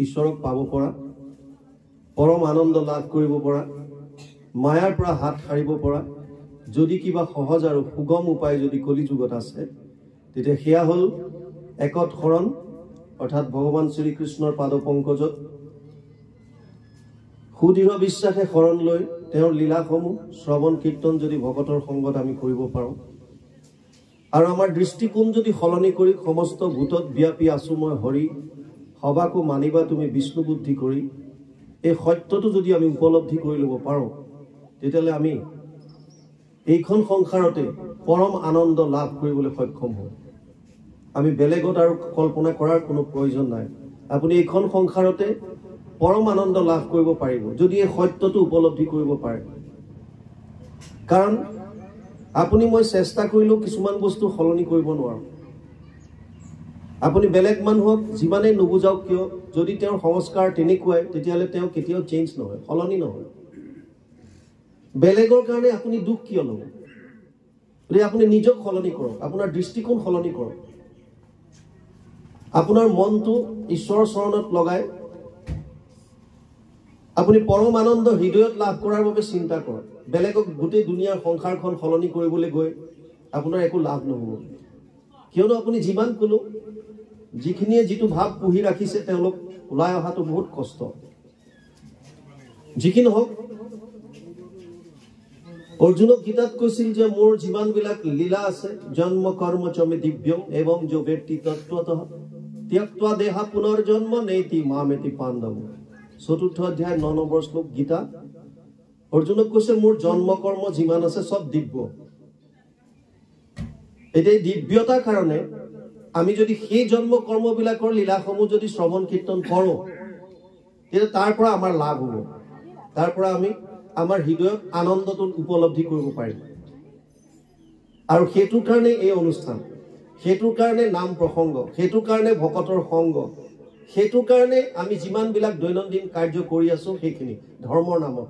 ঈশ্বৰক পাব পৰা, পৰম আনন্দ লাভ কৰিব পৰা, মায়াৰ পৰা হাত সাৰিব পৰা যদি কিবা সহজ আৰু সুগম উপায় যদি কলিযুগত আছে, তেতিয়া সেয়া হ'ল একত শৰণ, অৰ্থাৎ ভগৱান শ্ৰীকৃষ্ণৰ পাদপংকজত সুদৃঢ় বিশ্বাসে শৰণ লৈ তেওঁৰ লীলাসমূহ শ্ৰৱণ কীৰ্তন যদি ভকতৰ সংগত আমি কৰিব পাৰোঁ, আৰু আমাৰ দৃষ্টিকোণ যদি সলনি কৰি সমস্ত ভূতত ব্যাপী আছো মই হৰি, সবাকো মানিবা তুমি বিষ্ণু বুদ্ধি কৰি, এই সত্যটো যদি আমি উপলব্ধি কৰি ল'ব পাৰোঁ, তেতিয়াহ'লে আমি এইখন সংসাৰতে পৰম আনন্দ লাভ কৰিবলৈ সক্ষম হওঁ। আমি বেলেগত আৰু কল্পনা কৰাৰ কোনো প্ৰয়োজন নাই। আপুনি এইখন সংসাৰতে পৰম আনন্দ লাভ কৰিব পাৰিব যদি এই সত্যটো উপলব্ধি কৰিব পাৰে। কাৰণ আপুনি মই চেষ্টা কৰিলেও কিছুমান বস্তু সলনি কৰিব নোৱাৰোঁ। আপুনি বেলেগ মানুহক যিমানেই নুবুজাওক কিয়, যদি তেওঁৰ সংস্কাৰ তেনেকুৱাই, তেতিয়াহ'লে তেওঁ কেতিয়াও চেঞ্জ নহয়, সলনি নহয়। বেলেগৰ কাৰণে আপুনি দুখ কিয় ল'ব? গতিকে আপুনি নিজক সলনি কৰক, আপোনাৰ দৃষ্টিকোণ সলনি কৰক, আপোনাৰ মনটো ঈশ্বৰৰ চৰণত লগাই আপুনি পৰম আনন্দ হৃদয়ত লাভ কৰাৰ বাবে চিন্তা কৰক। বেলেগক গোটেই দুনিয়াৰ সংসাৰখন সলনি কৰিবলৈ গৈ আপোনাৰ একো লাভ নহ'ব। কিয়নো আপুনি যিমান ক'লো, যিখিনিয়ে যিটো ভাৱ পুহি ৰাখিছে তেওঁলোক ওলাই অহাটো বহুত কষ্ট। যিকি নহওক, অৰ্জুনক গীতাত কৈছিল যে মোৰ যিমানবিলাক লীলা আছে, জন্ম কৰ্ম চমে দিব্যম এবং যো ব্যক্তি তত্ত্বতঃ ত্যক্ত্বা দেহা পুনৰ্জন্ম নেতি মামেতি পাণ্ডৱ। ৪ৰ্থ অধ্যায় ৯ নম্বৰ শ্লোক গীতা। অৰ্জুনক কৈছে মোৰ জন্ম কৰ্ম যিমান আছে চব দিব্য। এতিয়া দিব্যতাৰ কাৰণে আমি যদি সেই জন্ম কৰ্মবিলাকৰ লীলাসমূহ যদি শ্ৰৱণ কীৰ্তন কৰোঁ, তেতিয়া তাৰ পৰা আমাৰ লাভ হ'ব, তাৰ পৰা আমি আমাৰ হৃদয়ত আনন্দটো উপলব্ধি কৰিব পাৰিম। আৰু সেইটোৰ কাৰণে এই অনুষ্ঠান, সেইটোৰ কাৰণে নাম প্ৰসংগ, সেইটোৰ কাৰণে ভকতৰ সংগ, সেইটোৰ কাৰণে আমি যিমানবিলাক দৈনন্দিন কাৰ্য কৰি আছো সেইখিনি ধৰ্মৰ নামত।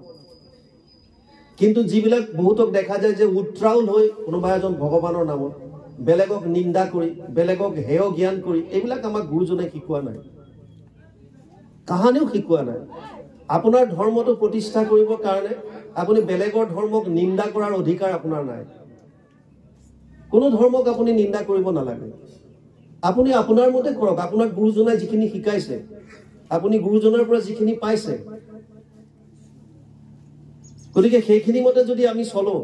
কিন্তু যিবিলাক বহুতক দেখা যায় যে উত্ৰাউল হৈ কোনোবা এজন ভগৱানৰ নামত বেলেগক নিন্দা কৰি, বেলেগক হেয় জ্ঞান কৰি, এইবিলাক আমাক গুৰুজনে শিকোৱা নাই, কাহানিও শিকোৱা নাই। আপোনাৰ ধৰ্মটো প্ৰতিষ্ঠা কৰিবৰ কাৰণে আপুনি বেলেগৰ ধৰ্মক নিন্দা কৰাৰ অধিকাৰ আপোনাৰ নাই। কোনো ধৰ্মক আপুনি নিন্দা কৰিব নালাগে। আপুনি আপোনাৰ মতে কৰক। আপোনাক গুৰুজনাই যিখিনি শিকাইছে, আপুনি গুৰুজনাৰ পৰা যিখিনি পাইছে, গতিকে সেইখিনি মতে যদি আমি চলো,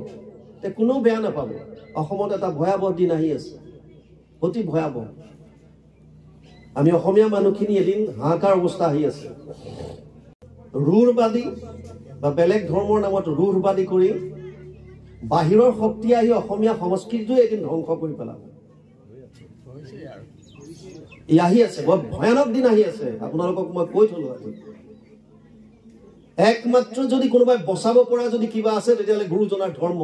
তে কোনো বেয়া নাপাব। অসমত এটা ভয়াৱহ দিন আহি আছে, অতি ভয়াৱহ। আমি অসমীয়া মানুহখিনি এদিন হাহাকাৰ অৱস্থা আহি আছে। ৰুৰবাদী বা বেলেগ ধৰ্মৰ নামত ৰুৰবাদী কৰি বাহিৰৰ শক্তি আহি অসমীয়া সংস্কৃতিটো এদিন ধ্বংস কৰি পেলাব। ই আহি আছে, বৰ ভয়ানক দিন আহি আছে। আপোনালোকক মই কৈ থলো আজি, একমাত্ৰ যদি কোনোবাই বচাব পৰা যদি কিবা আছে, তেতিয়াহ'লে গুৰুজনাৰ ধৰ্ম।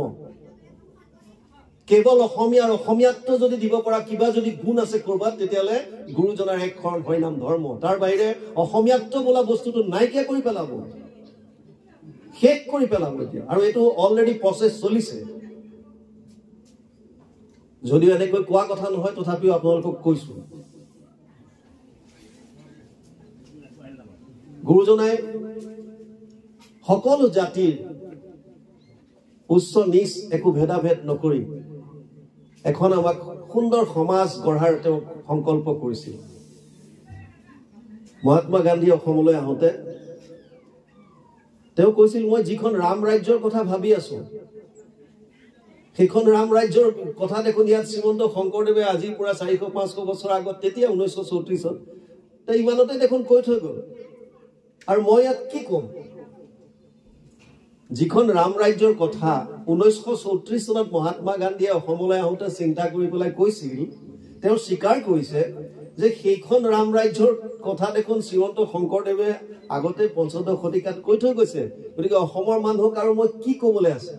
কেৱল অসমীয়াৰ অসমীয়াত্ব যদি দিব পৰা কিবা যদি গুণ আছে কৰবাত, তেতিয়াহ'লে গুৰুজনাৰ এক শৰণ হৰিনাম ধৰ্ম। তাৰ বাহিৰে অসমীয়াত্ব বোলা বস্তুটো নাইকিয়া কৰি পেলাব, শেষ কৰি পেলাব এতিয়া। আৰু এইটো অলৰেডি প্ৰচেছ চলিছে। যদিও এনেকৈ কোৱা কথা নহয়, তথাপিও আপোনালোকক কৈছো, গুৰুজনাই সকলো জাতিৰ উচ্চ নিচ একো ভেদাভেদ নকৰি এখন আমাক সুন্দৰ সমাজ গঢ়াৰ তেওঁ সংকল্প কৰিছিল। মহাত্মা গান্ধী অসমলৈ আহোঁতে তেওঁ কৈছিল, মই যিখন ৰাম ৰাজ্যৰ কথা ভাবি আছো, সেইখন ৰাম ৰাজ্যৰ কথা দেখোন ইয়াত শ্ৰীমন্ত শংকৰদেৱে আজিৰ পৰা ৪০০-৫০০ বছৰ আগত, তেতিয়া ১৯৩৪ত ইমানতে দেখোন কৈ থৈ গ'ল। আৰু মই ইয়াত কি ক'ম? যিখন ৰাম ৰাজ্যৰ কথা ১৯৩৪ চনত মহাত্মা গান্ধীয়ে অসমলৈ আহোঁতে চিন্তা কৰি পেলাই কৈছিল, তেওঁ স্বীকাৰ কৰিছে যে সেইখন ৰাম ৰাজ্যৰ কথা দেখোন শ্ৰীমন্ত শংকৰদেৱে আগতে ১৫শ শতিকাত কৈ থৈ গৈছে। গতিকে অসমৰ মানুহক আৰু মই কি ক'বলৈ আছে?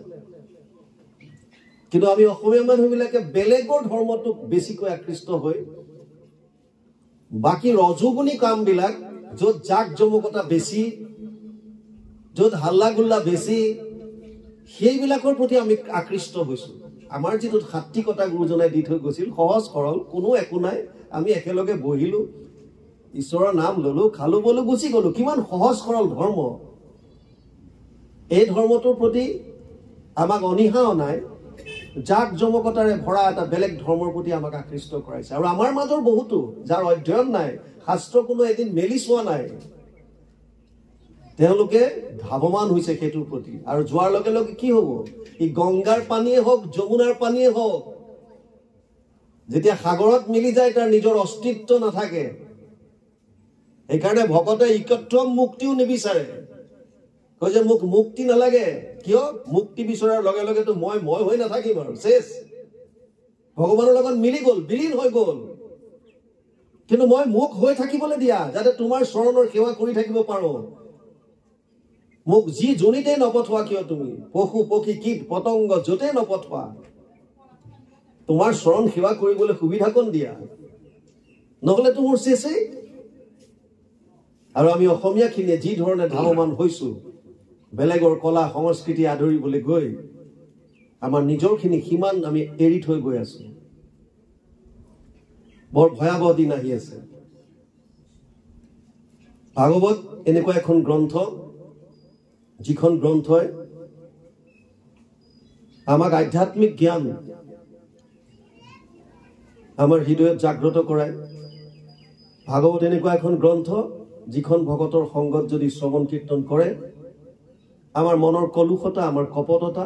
কিন্তু আমি অসমীয়া মানুহবিলাকে বেলেগৰ ধৰ্মটোক বেছিকৈ আকৃষ্ট হৈ বাকী ৰজগুণী কামবিলাক, য'ত জাক জমকতা বেছি, য'ত হাল্লা গুল্লা বেছি, সেইবিলাকৰ প্ৰতি আমি আকৃষ্ট হৈছো। আমাৰ যিটো সাত্বিকতা গুৰুজনাই দি থৈ গৈছিল, সহজ সৰল, কোনো একো নাই, আমি একেলগে বহিলো, ঈশ্বৰৰ নাম ললো, খালো বলো, গুচি গলো। কিমান সহজ সৰল ধৰ্ম। এই ধৰ্মটোৰ প্ৰতি আমাক অনীহাও নাই, জাক জমকতাৰে ভৰা এটা বেলেগ ধৰ্মৰ প্ৰতি আমাক আকৃষ্ট কৰাইছে। আৰু আমাৰ মাজৰ বহুতো যাৰ অধ্যয়ন নাই, শাস্ত্ৰ কোনো এদিন মেলি চোৱা নাই, তেওঁলোকে ধাৱমান হৈছে সেইটোৰ প্ৰতি। আৰু যোৱাৰ লগে লগে কি হ'ব? ই গংগাৰ পানীয়ে হওক, যমুনাৰ পানীয়ে হওক, যেতিয়া সাগৰত মিলি যায় তাৰ নিজৰ অস্তিত্ব নাথাকে। সেইকাৰণে ভকতে ইকত্ৰম মুক্তিও নিবিচাৰে, কয় যে মোক মুক্তি নালাগে। কিয়? মুক্তি বিচৰাৰ লগে লগেতো মই হৈ নাথাকিম আৰু শেষ। ভগৱানৰ লগত মিলি গ'ল, বিলীন হৈ গ'ল। কিন্তু মই মোক হৈ থাকিবলৈ দিয়া, যাতে তোমাৰ চৰণৰ সেৱা কৰি থাকিব পাৰো। মোক যি জনিতে নপঠোৱা কিয়, তুমি পশু পক্ষী কীট পতংগ য'তে নপঠোৱা, তোমাৰ চৰণ সেৱা কৰিবলৈ সুবিধা কণ দিয়া, নহ'লেতো মোৰ শেষেই। আৰু আমি অসমীয়াখিনিয়ে যি ধৰণে ধাৱমান হৈছো, বেলেগৰ কলা সংস্কৃতি আদৰিবলৈ গৈ আমাৰ নিজৰখিনি সিমান আমি এৰি থৈ গৈ আছো। বৰ ভয়াৱহ দিন আহি আছে। ভাগৱত এনেকুৱা এখন গ্ৰন্থ, যিখন গ্ৰন্থই আমাক আধ্যাত্মিক জ্ঞান আমাৰ হৃদয়ত জাগ্ৰত কৰায়। ভাগৱত এনেকুৱা এখন গ্ৰন্থ, যিখন ভকতৰ সংগত যদি শ্ৰৱণ কীৰ্তন কৰে, আমাৰ মনৰ কলুষতা, আমাৰ কপটতা,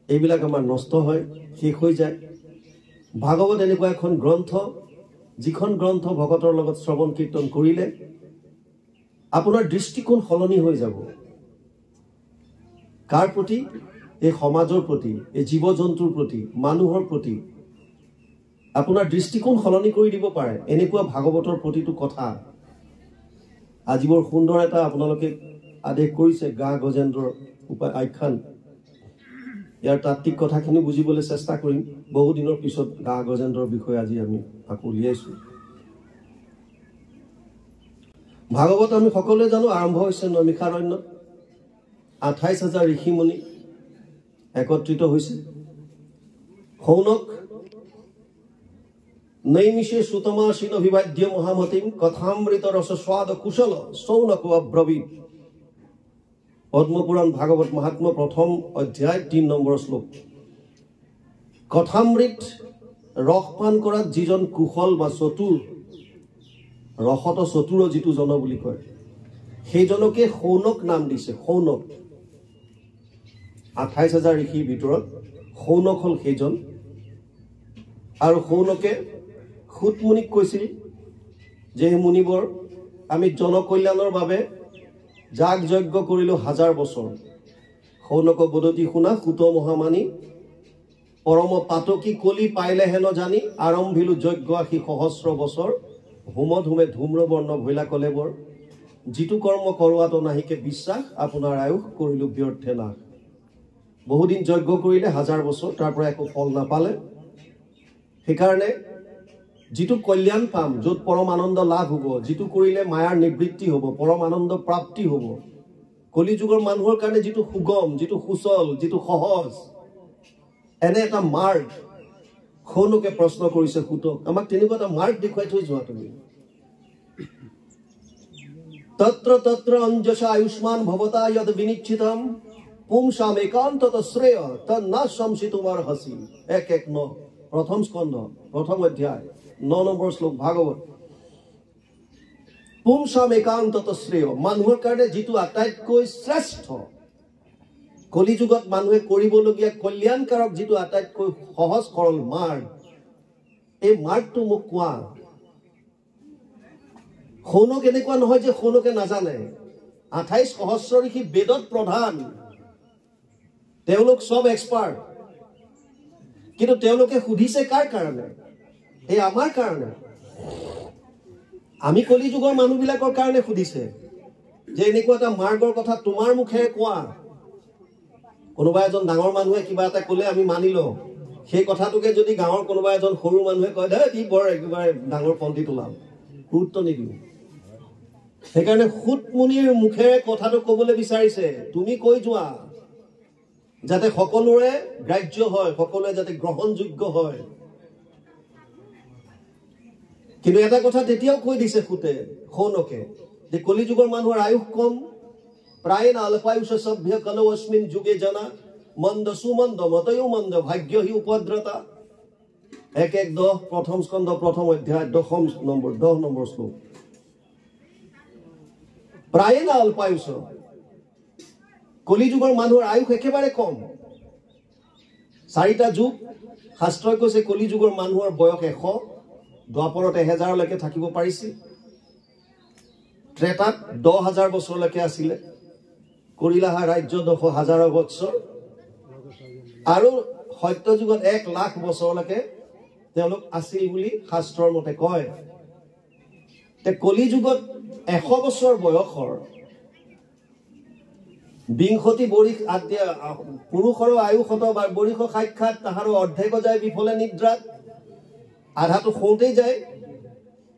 এইবিলাক আমাৰ নষ্ট হয়, শেষ হৈ যায়। ভাগৱত এনেকুৱা এখন গ্ৰন্থ, যিখন গ্ৰন্থ ভকতৰ লগত শ্ৰৱণ কীৰ্তন কৰিলে আপোনাৰ দৃষ্টিকোণ সলনি হৈ যাব। কাৰ প্ৰতি? এই সমাজৰ প্ৰতি, এই জীৱ জন্তুৰ প্ৰতি, মানুহৰ প্ৰতি আপোনাৰ দৃষ্টিকোণ সলনি কৰি দিব পাৰে এনেকুৱা ভাগৱতৰ প্ৰতিটো কথা। আজি বৰ সুন্দৰ এটা আপোনালোকে আদেশ কৰিছে, গা গজেন্দ্ৰৰ আখ্যান। ইয়াৰ তাত্ত্বিক কথাখিনি বুজিবলৈ চেষ্টা কৰিম। বহুদিনৰ পিছত গা গজেন্দ্ৰৰ বিষয়ে আজি আমি আকৌ উলিয়াইছো। ভাগৱত আমি সকলোৱে জানো আৰম্ভ হৈছে নৈমিষাৰণ্যত। 28,000 ঋষিমুনি একত্ৰিত হৈছে। শৌনক নৈমিষে সুতমাসীন অভিবাদ্য মহামতিম কথামৃত ৰসস্বাদ কুশল শৌনক অব্ৰবীত। পদ্মপুৰাণ ভাগৱত মহাত্ম্য প্ৰথম অধ্যায় 3 নম্বৰ শ্লোক। কথামৃত ৰস পান কৰাত যিজন কুশল বা চতুৰ, ৰসত চতুৰ যিটো জন বুলি কয়, সেইজনকে শৌনক নাম দিছে। শৌনক 28,000 ঋষিৰ ভিতৰত শৌনক হল সেইজন। আৰু শৌনকে সুত মুনিক কৈছিল যে হে মুনিবৰ, আমি জনকল্যাণৰ বাবে যাগ যজ্ঞ কৰিলো 1000 বছৰ। শৌনক বদতি শুনা সুত মহামানী, পৰম পাতকী কলি পাইলে হেন জানি, আৰম্ভিলো যজ্ঞ 80 সহস্ৰ বছৰ। হোম ধুমে ধূম্ৰবৰ্ণ ভৈলা কলেবৰ, যিটো কৰ্ম কৰোৱাটো নাহিকে বিশ্বাস, আপোনাৰ আয়ুস কৰিলো ব্যৰ্থে নাশ। বহুদিন যজ্ঞ কৰিলে 1000 বছৰ, তাৰ পৰা একো ফল নাপালে। সেইকাৰণে যিটো কল্যাণ পাম, য'ত পৰম আনন্দ লাভ হ'ব, যিটো কৰিলে মায়াৰ নিবৃত্তি হ'ব, পৰম আনন্দ প্ৰাপ্তি হ'ব, কলিযুগৰ মানুহৰ কাৰণে যিটো সুগম, যিটো সুচল, যিটো সহজ, এনে এটা মাৰ্গ শৌনকে প্ৰশ্ন কৰিছে সুতক। আমাক তেনেকুৱা এটা মাৰ্গ দেখুৱাই থৈ যোৱা তুমি। তত্ৰ তত্ৰ অঞ্জসা আয়ুষ্মান ভৱতা যদ বিনিশ্চিতম, পুংসাম একান্তত শ্ৰেয় তন্না সংসিতুমাৰ হসি। 1:9 প্ৰথম স্কন্ধ প্ৰথম অধ্যায় 9 নম্বৰ শ্লোক ভাগৱত। পুংসাম একান্তত শ্ৰেয়, মানুহৰ কাৰণে যিটো আটাইতকৈ শ্ৰেষ্ঠ, কলিযুগত মানুহে কৰিবলগীয়া কল্যাণকাৰক যিটো আটাইতকৈ সহজ সৰল মাৰ্গ, এই মাৰ্গটো মোক কোৱা। শৌনক এনেকুৱা নহয় যে শৌনকে নাজানে। 28 সহস্ৰ ঋষি বেদত প্ৰধান, তেওঁলোক সব এক্সপাৰ্ট, কিন্তু তেওঁলোকে সুধিছে কাৰ কাৰণে? এই আমাৰ কাৰণে। আমি কলিযুগৰ মানুহবিলাকৰ কাৰণে সুধিছে যে এনেকুৱা এটা মাৰ্গৰ কথা তোমাৰ মুখেৰে কোৱা। কোনোবা এজন ডাঙৰ মানুহে কিবা এটা ক'লে আমি মানি লওঁ, সেই কথাটোকে যদি গাঁৱৰ কোনোবা এজন সৰু মানুহে কয়, দে ই বৰ একেবাৰে ডাঙৰ পণ্ডিত ওলাল, গুৰুত্ব নিদিওঁ। সেইকাৰণে সুত মুনিৰ মুখেৰে কথাটো ক'বলৈ বিচাৰিছে, তুমি কৈ যোৱা, যাতে সকলোৰে গ্ৰাহ্য হয়, সকলোৱে যাতে গ্ৰহণযোগ্য হয়। কিন্তু এটা কথা তেতিয়াও কৈ দিছে শৌনকে যে কলিযুগৰ মানুহৰ আয়ুস কম, প্ৰায় অল্পায়ুষ সভ্য কলো অস্মিন যুগে জনা মন্দ সুমন্দ মতয়ো মন্দ ভাগ্য হি উপদ্ৰতা। 1:10 প্ৰথম স্কন্ধ প্ৰথম অধ্যায় 10 নম্বৰ শ্লোক। প্ৰায় অল্পায়ুষ, কলিযুগৰ মানুহৰ আয়ুস একেবাৰে কম। 4টা যুগ শাস্ত্ৰই কৈছে কলিযুগৰ মানুহৰ বয়স 100, দ্বাপৰত 1000লৈকে থাকিব পাৰিছিল, ত্ৰেতাত 10,000 বছৰলৈকে আছিলে, কৰিলাহা ৰাজ্য 10,000 বছৰ, আৰু সত্য যুগত 1 লাখ বছৰলৈকে তেওঁলোক আছিল বুলি শাস্ত্ৰৰ মতে কয়। কলিযুগত 100 বছৰ বয়সৰ বিংশতি বৰিষ পুৰুষৰো আয়ুসত বা বৰিষ সাক্ষাৎ তাহাৰো অৰ্ধেক যায় বিফলে নিদ্ৰাত, আধাটো শুওঁতেই যায়।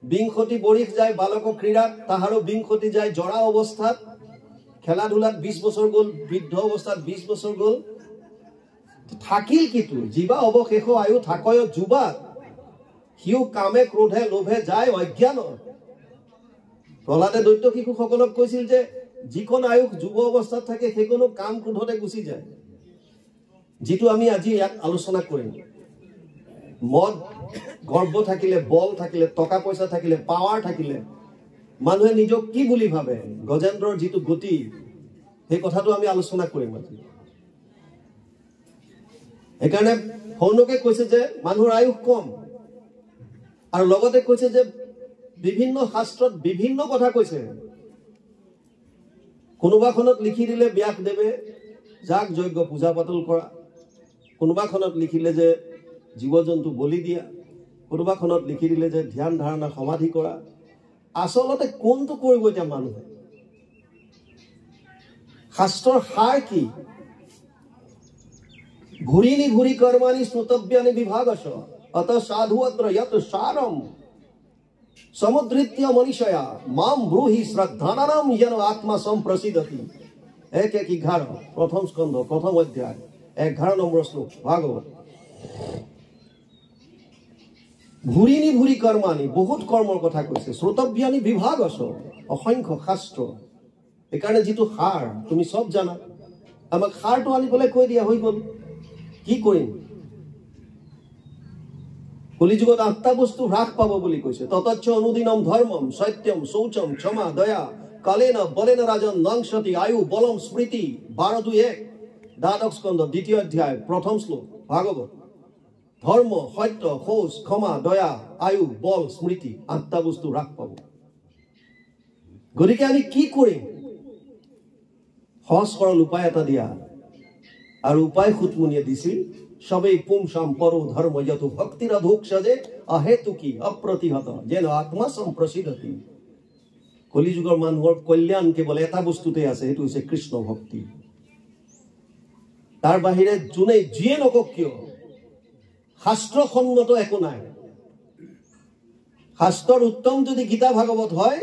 বিংশতি বৰিষ যায় বালক ক্ৰীড়াত, তাহাৰো বিংশতি যায় জৰা অৱস্থাত, খেলা ধূলাত 20 বছৰ গ'ল, বৃদ্ধ অৱস্থাত 20 বছৰ গ'ল। থাকিল কিটো জীৱা অৱশেষ আয়ু থাকয় যুৱা, সিও কামে ক্ৰোধে লোভে যায় অজ্ঞান। প্ৰহ্লাদে দৈত্য শিশুসকলক কৈছিল যে যিখন আয়ুস যুৱ অৱস্থাত থাকে সেইকোনো কাম ক্ৰোধতে গুচি যায়, যিটো আমি আজি ইয়াত আলোচনা কৰিম। মদ গৰ্ব থাকিলে, বল থাকিলে, টকা পইচা থাকিলে, পাৱাৰ থাকিলে মানুহে নিজক কি বুলি ভাবে, গজেন্দ্ৰৰ যিটো গতি, সেই কথাটো আমি আলোচনা কৰিম আজি। সেইকাৰণে শৌনকে কৈছে যে মানুহৰ আয়ুস কম, আৰু লগতে কৈছে যে বিভিন্ন শাস্ত্ৰত বিভিন্ন কথা কৈছে। কোনোবাখনত লিখি দিলে ব্যাসদেৱে যাগ যজ্ঞ পূজা পাতল কৰা, কোনোবাখনত লিখিলে যে জীৱ জন্তু বলি দিয়া, কোনোবাখনত লিখি দিলে যে ধ্যান ধাৰণা সমাধি কৰা। আচলতে কোনটো কৰিব এতিয়া মানুহে? শাস্ত্ৰৰ সাৰ কি? ঘূৰিনি ঘূৰি কৰ্মানি শ্ৰোতব্যানি বিভাগশ অত সাধু অত্ৰ যত সাৰম সমুদ্রিত্য মনীষয়া মাম ব্রূহি শ্রদ্ধানানাম যেন আত্মা সম্প্রসিদ্ধতি। 1:11 প্রথম স্কন্ধ প্রথম অধ্যায় 11 নম্বর শ্লোক ভাগবত। ঘূৰিনি ঘূৰি কৰ্মানি, বহুত কৰ্মৰ কথা কৈছে। শ্ৰোতব্যানি বিভাগশ, অসংখ্য শাস্ত্ৰ। সেইকাৰণে যিটো সাৰ তুমি চব জানা, আমাক সাৰটো আনি পেলাই কৈ দিয়া হৈ গ'ল। কি কৰিম? কলিযুগত 8টা বস্তু হ্ৰাস পাব বুলি কৈছে। ততচ্চ অনুদিনম ধৰ্মম সত্যম শৌচম ক্ষমা দয়া কালেন বলেন ৰাজন নংসতি আয়ু বলম স্মৃতি। 12:2:1 দ্বাদশ স্কন্ধ 2য় অধ্যায় প্ৰথম শ্লোক ভাগৱত। ধৰ্ম, সত্য, শৌচ, ক্ষমা, দয়া, আয়ু, বল, স্মৃতি, 8টা বস্তু হ্ৰাস পাব। গতিকে আমি কি কৰিম? সহজ সৰল উপায় এটা দিয়া, আৰু উপায় সুতমুনিয়ে দিছিল। সবেই পুংসাম পৰো ধৰ্ম যত ভক্তিৰ অধোক্ষজে অহেতুকি অপ্ৰতিহত যেন আত্মা সম্প্ৰসিদ্ধতি। কলিযুগৰ মানুহৰ কল্যাণ কেৱল এটা বস্তুতে আছে, সেইটো হৈছে কৃষ্ণ ভক্তি। তাৰ বাহিৰে যোনে যিয়ে নকক কিয় শাস্ত্ৰসন্মত একো নাই। শাস্ত্ৰৰ উত্তম যদি গীতা ভাগৱত হয়,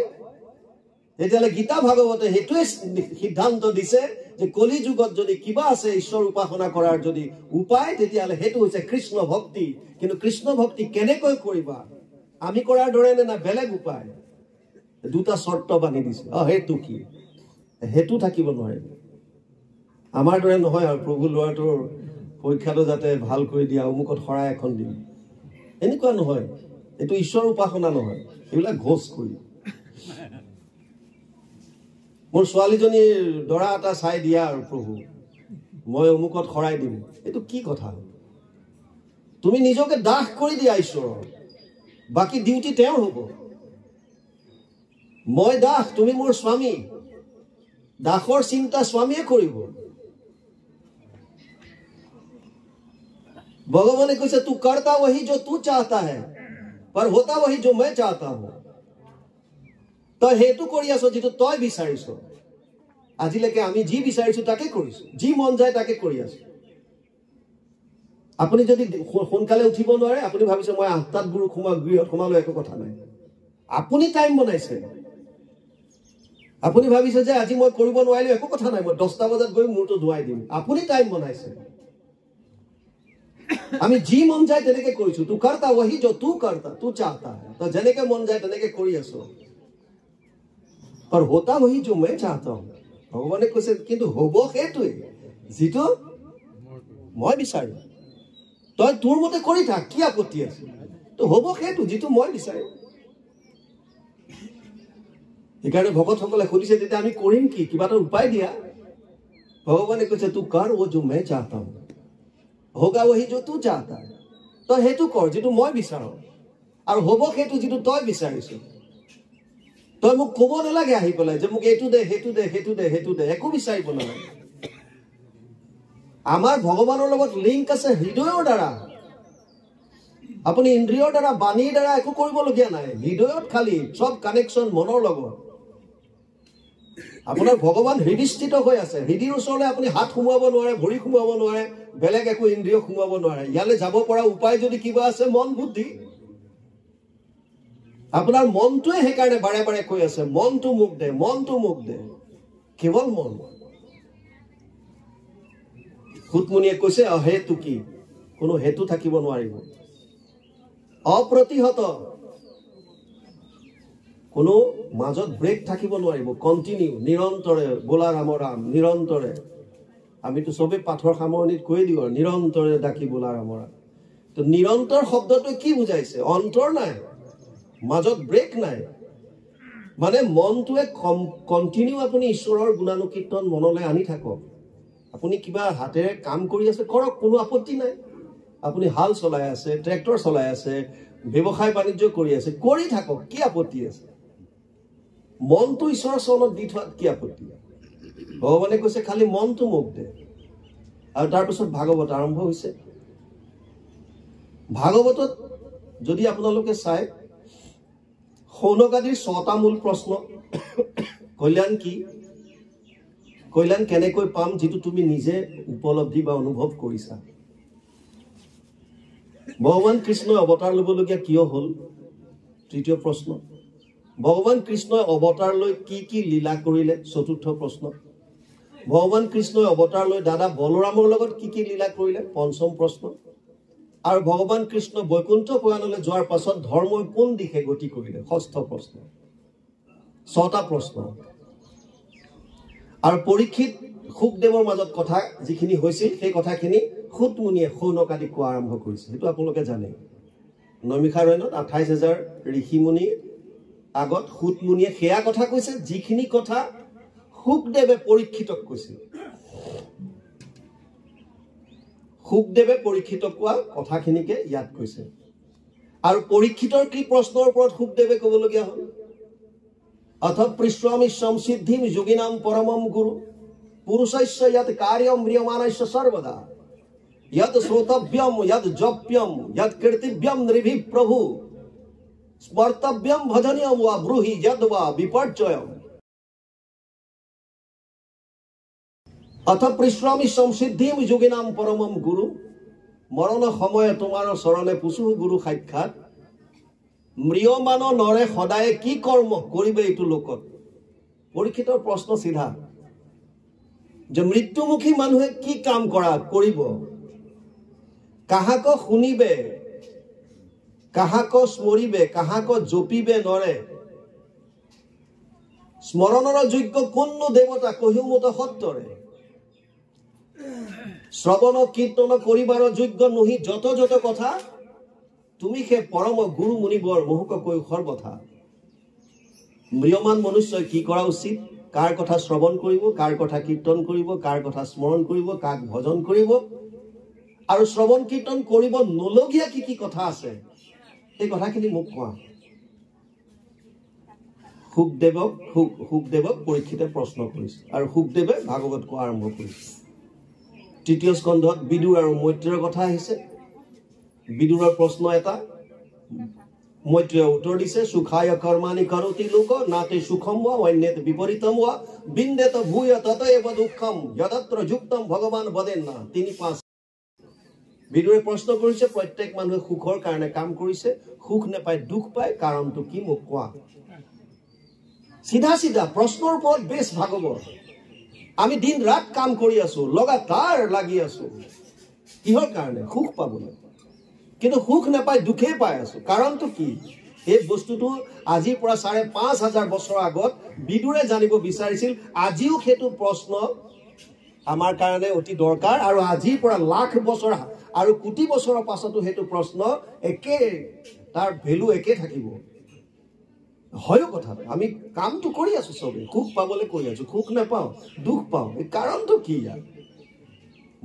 তেতিয়াহ'লে গীতা ভাগৱতে সেইটোৱে সিদ্ধান্ত দিছে যে কলিযুগত যদি কিবা আছে ঈশ্বৰ উপাসনা কৰাৰ যদি উপায়, তেতিয়াহ'লে সেইটো হৈছে কৃষ্ণ ভক্তি। কিন্তু কৃষ্ণ ভক্তি কেনেকৈ কৰিবা? আমি কৰাৰ দৰে না বেলেগ উপায়? 2টা চৰ্ত বান্ধি দিছে। সেইটো কি? সেইটো থাকিব নোৱাৰে। আমাৰ দৰে নহয় আৰু প্ৰভু ল'ৰাটোৰ পৰীক্ষাটো যাতে ভাল কৰি দিয়া, অমুকত শৰাই এখন দিম, এনেকুৱা নহয়। এইটো ঈশ্বৰ উপাসনা নহয়, এইবিলাক ঘোষ কৰি। মোৰ ছোৱালীজনীৰ দৰা এটা চাই দিয়া আৰু প্ৰভু মই অমুকত শৰাই দিম, এইটো কি কথা? তুমি নিজকে দাস কৰি দিয়া ঈশ্বৰৰ, বাকী ডিউটি তেওঁৰ হ'ব। মই দাস, তুমি মোৰ স্বামী। দাসৰ চিন্তা স্বামীয়ে কৰিব। ভগৱানে কৈছে তু কৰতা वही जो तू चाहता है पर होता वही जो मैं चाहता हूं। তই হেতু কৰি আছ যেটো তই বিচাৰিছ। আজিলৈকে আমি যি বিচাৰিছো তাকে কৰিছো, যি মন যায় তাকে কৰি আছো। আপুনি যদি সোনকালে উঠিব নোৱাৰে, আপুনি ভাবিছে মই 8টাত গুৰু গৃহত সোমালো, একো কথা নাই। আপুনি টাইম বনাইছে। আপুনি ভাবিছে যে আজি মই কৰিব নোৱাৰিলো, একো কথা নাই, মই 10টা বজাত গৈ মূৰটো ধুৱাই দিম। আপুনি টাইম বনাইছে। আমি যি মন যায় তেনেকে কৰিছো তু কৰতা वही जो तू करता तू चाहता है তো যেনেকে মন যায় তেনেকে কৰি আছো पर होता वही जो मैं चाहता हूं ভগৱানে কৈছে কিন্তু হ'ব সেইটোৱে যিটো মই বিচাৰো তই তোৰ মতে কৰি থাক কি আপত্তি আছে তো হ'ব সেইটো যিটো মই বিচাৰো এইকাৰণে ভগতসকলে খুলিছে তেতিয়া আমি কৰিম কি কিবা এটা উপায় দিয়া ভগৱানে কৈছে তু কৰ वो जो मैं चाहता हूं होगा वही जो तू चाहता है तो हेतु कर जितु মই বিচাৰো আৰু হ'ব সেইটো যিটো তই বিচাৰিছ তই মোক ক'ব নালাগে আহি পেলাই যে মোক এটো দে হেতু দে হেতু দে হেতু দে একো বিচাৰিব নালাগে আমাৰ ভগৱানৰ লগত লিংক আছে হৃদয়ৰ দ্বাৰা আপুনি ইন্দ্ৰিয়ৰ দ্বাৰা বাণীৰ দ্বাৰা একো কৰিব লগিয়া নাই হৃদয়ত খালি সব কানেকশন মনৰ লগত আপোনাৰ ভগৱান হৃদয়স্থিত হৈ আছে হৃদয়ৰ ওচৰলৈ আপুনি হাত খুমাব নোৱাৰে ভৰি খুমাব নোৱাৰে বেলেগ একো ইন্দ্ৰিয় খুমাব নোৱাৰে ইয়ালে যাব পৰা উপায় যদি কিবা আছে মন বুদ্ধি আপোনাৰ মনটোৱে হেকাৰণে বাৰে বাৰে কৈ আছে মনটো মুখ দে কেৱল মন খুতমুনিয়ে কৈছে হেতু কি কোনো হেতু থাকিব নোৱাৰিব অপ্ৰতিহত কোনো মাজত ব্ৰেক থাকিব নোৱাৰিব কন্টিনিউ নিৰন্তৰে বোলা ৰাম ৰাম নিৰন্তৰে আমিতো সবে পাঠৰ সামৰণিত কৈ দিও নিৰন্তৰে ডাকি বোলা ৰাম ৰাম তো নিৰন্তৰ শব্দটো কি বুজাইছে অন্তৰ নাই মাজত ব্ৰেক নাই মানে মনটোৱে কন্টিনিউ আপুনি ঈশ্বৰৰ গুণানুকীৰ্তন মনলৈ আনি থাকক আপুনি কিবা হাতেৰে কাম কৰি আছে কৰক কোনো আপত্তি নাই আপুনি হাল চলাই আছে ট্ৰেক্টৰ চলাই আছে ব্যৱসায় বাণিজ্য কৰি আছে কৰি থাকক কি আপত্তি আছে মনটো ঈশ্বৰৰ চৰণত দি থোৱাত কি আপত্তি ভগৱানে কৈছে খালি মনটো মুখ দে আৰু তাৰ পিছত ভাগৱত আৰম্ভ হৈছে ভাগৱতত যদি আপোনালোকে চাই সৌনকাদিৰ 6টা মূল প্ৰশ্ন কল্যাণ কি কল্যাণ কেনেকৈ পাম যেটো তুমি নিজে উপলব্ধি বা অনুভৱ কৰিছা ভগৱান কৃষ্ণ অৱতাৰ লবলগীয়া কিয় হল তৃতীয় প্ৰশ্ন ভগৱান কৃষ্ণ অৱতাৰ লৈ কি লীলা কৰিলে চতুৰ্থ প্ৰশ্ন ভগৱান কৃষ্ণ অৱতাৰ লৈ দাদা বলৰামৰ লগত কি লীলা কৰিলে পঞ্চম প্ৰশ্ন আৰু ভগৱান কৃষ্ণ বৈকুণ্ঠ পুৰাণলৈ যোৱাৰ পাছত ধৰ্মই কোন দিশে গতি কৰিলে ষষ্ঠ প্ৰশ্ন 6টা প্ৰশ্ন আৰু পৰীক্ষিত সুখদেৱৰ মাজত কথা যিখিনি হৈছিল সেই কথাখিনি খুতমুনিয়ে সৌনকাদি কোৱা আৰম্ভ কৰিছে সেইটো আপোনালোকে জানে নমিষাৰণ্যত 28000 ঋষিমুনি আগত খুতমুনিয়ে সেয়া কথা কৈছে যিখিনি কথা সুখদেৱে পৰীক্ষিতক কৈছিল সুখদেৱে পৰীক্ষিতক কোৱা কথাখিনিকে ইয়াত কৈছে আৰু পৰীক্ষিতৰ কি প্ৰশ্নৰ ওপৰত সুখদেৱে ক'বলগীয়া হ'ল अथ पृष्ठामि संसिद्धिं योगिनां परमं गुरु पुरुषस्य यत् कार्यं म्रियमाणस्य सर्वदा यत् श्रोतव्यं यत् जप्यं यत् कीर्तिव्यं नृभिः प्रभु स्मर्तव्यं भजनीयं वा ब्रूहि यद् वा विपर्ययम् अथ पृष्ठामि संसिद्धिं योगिनां परमं गुरु मरण समय तुम्हार शरणे पुसु गुरु साक्षात म्रियमान नरे सदाय की कर्म करिबे एतु लोकत परीक्षितर प्रश्न सीधा जे मृत्युमुखी मानुहे की काम करा करिब काहाक शुनिबे काहाक स्मरिबे काहाक जपिबे नरे स्मरणर योग्य कोन्नो देवता कहियो मत सत्यरे श्रवण कीर्तन करिबार योग्य नहि जत जत कथा তুমি হে পৰম গুৰু মুনিবৰ মোহক কৈ সৰ্বথা म्रियमान मनुष्य কি কৰা উচিত কাৰ কথা শ্ৰৱণ কৰিব কাৰ কথা কীৰ্তন কৰিব কাৰ কথা স্মৰণ কৰিব কাক ভজন কৰিব আৰু শ্ৰৱণ কীৰ্তন কৰিব নলগিয়া কি কথা আছে এই কথাখিনি মোক কোৱা সুখদেৱক পৰীক্ষিতে প্ৰশ্ন কৰিছে আৰু সুখদেৱে ভাগৱত কোৱা আৰম্ভ কৰিছে তৃতীয় স্কন্ধত বিদুৰ আৰু মৈত্ৰেয়ৰ কথা আহিছে বিদুৰৰ প্ৰশ্ন এটা মৈত্ৰেয় উত্তৰ দিছে সুখায় কৰ্মাণি কৰোতি লোক নাতে সুখম वा অন্যতে বিপৰীতম वा বিন্দেত ভূয় ততএব দুঃখম যদত্ৰ যুক্তম ভগবান বদেন্না 3-5 বিদুৰে প্ৰশ্ন কৰিছে প্ৰত্যেক মানুহে সুখৰ কাৰণে কাম কৰিছে সুখ নেপায় দুখ পায় কাৰণটো কি মোক কোৱা সিধা প্ৰশ্নৰ ওপৰত বেছ ভাগৱত আমি দিন ৰাত কাম কৰি আছো লগাতাৰ লাগি আছো কিহৰ কাৰণে সুখ পাবলৈ কিন্তু সুখ নাপাই দুখেই পাই আছো কাৰণটো কি এই বস্তুটো আজিৰ পৰা ৫,৫০০ বছৰ আগত বিদুৰে জানিব বিচাৰিছিল আজিও সেইটো প্ৰশ্ন আমাৰ কাৰণে অতি দৰকাৰ আৰু আজিৰ পৰা লাখ বছৰ আৰু কোটি বছৰৰ পাছতো সেইটো প্ৰশ্ন একে তাৰ ভ্যালু একে থাকিব হয় কথা আমি কামটো কৰি আছো সবে সুখ পাবলৈ কৰি আছো সুখ নাপাও দুখ পাও এই কাৰণটো কি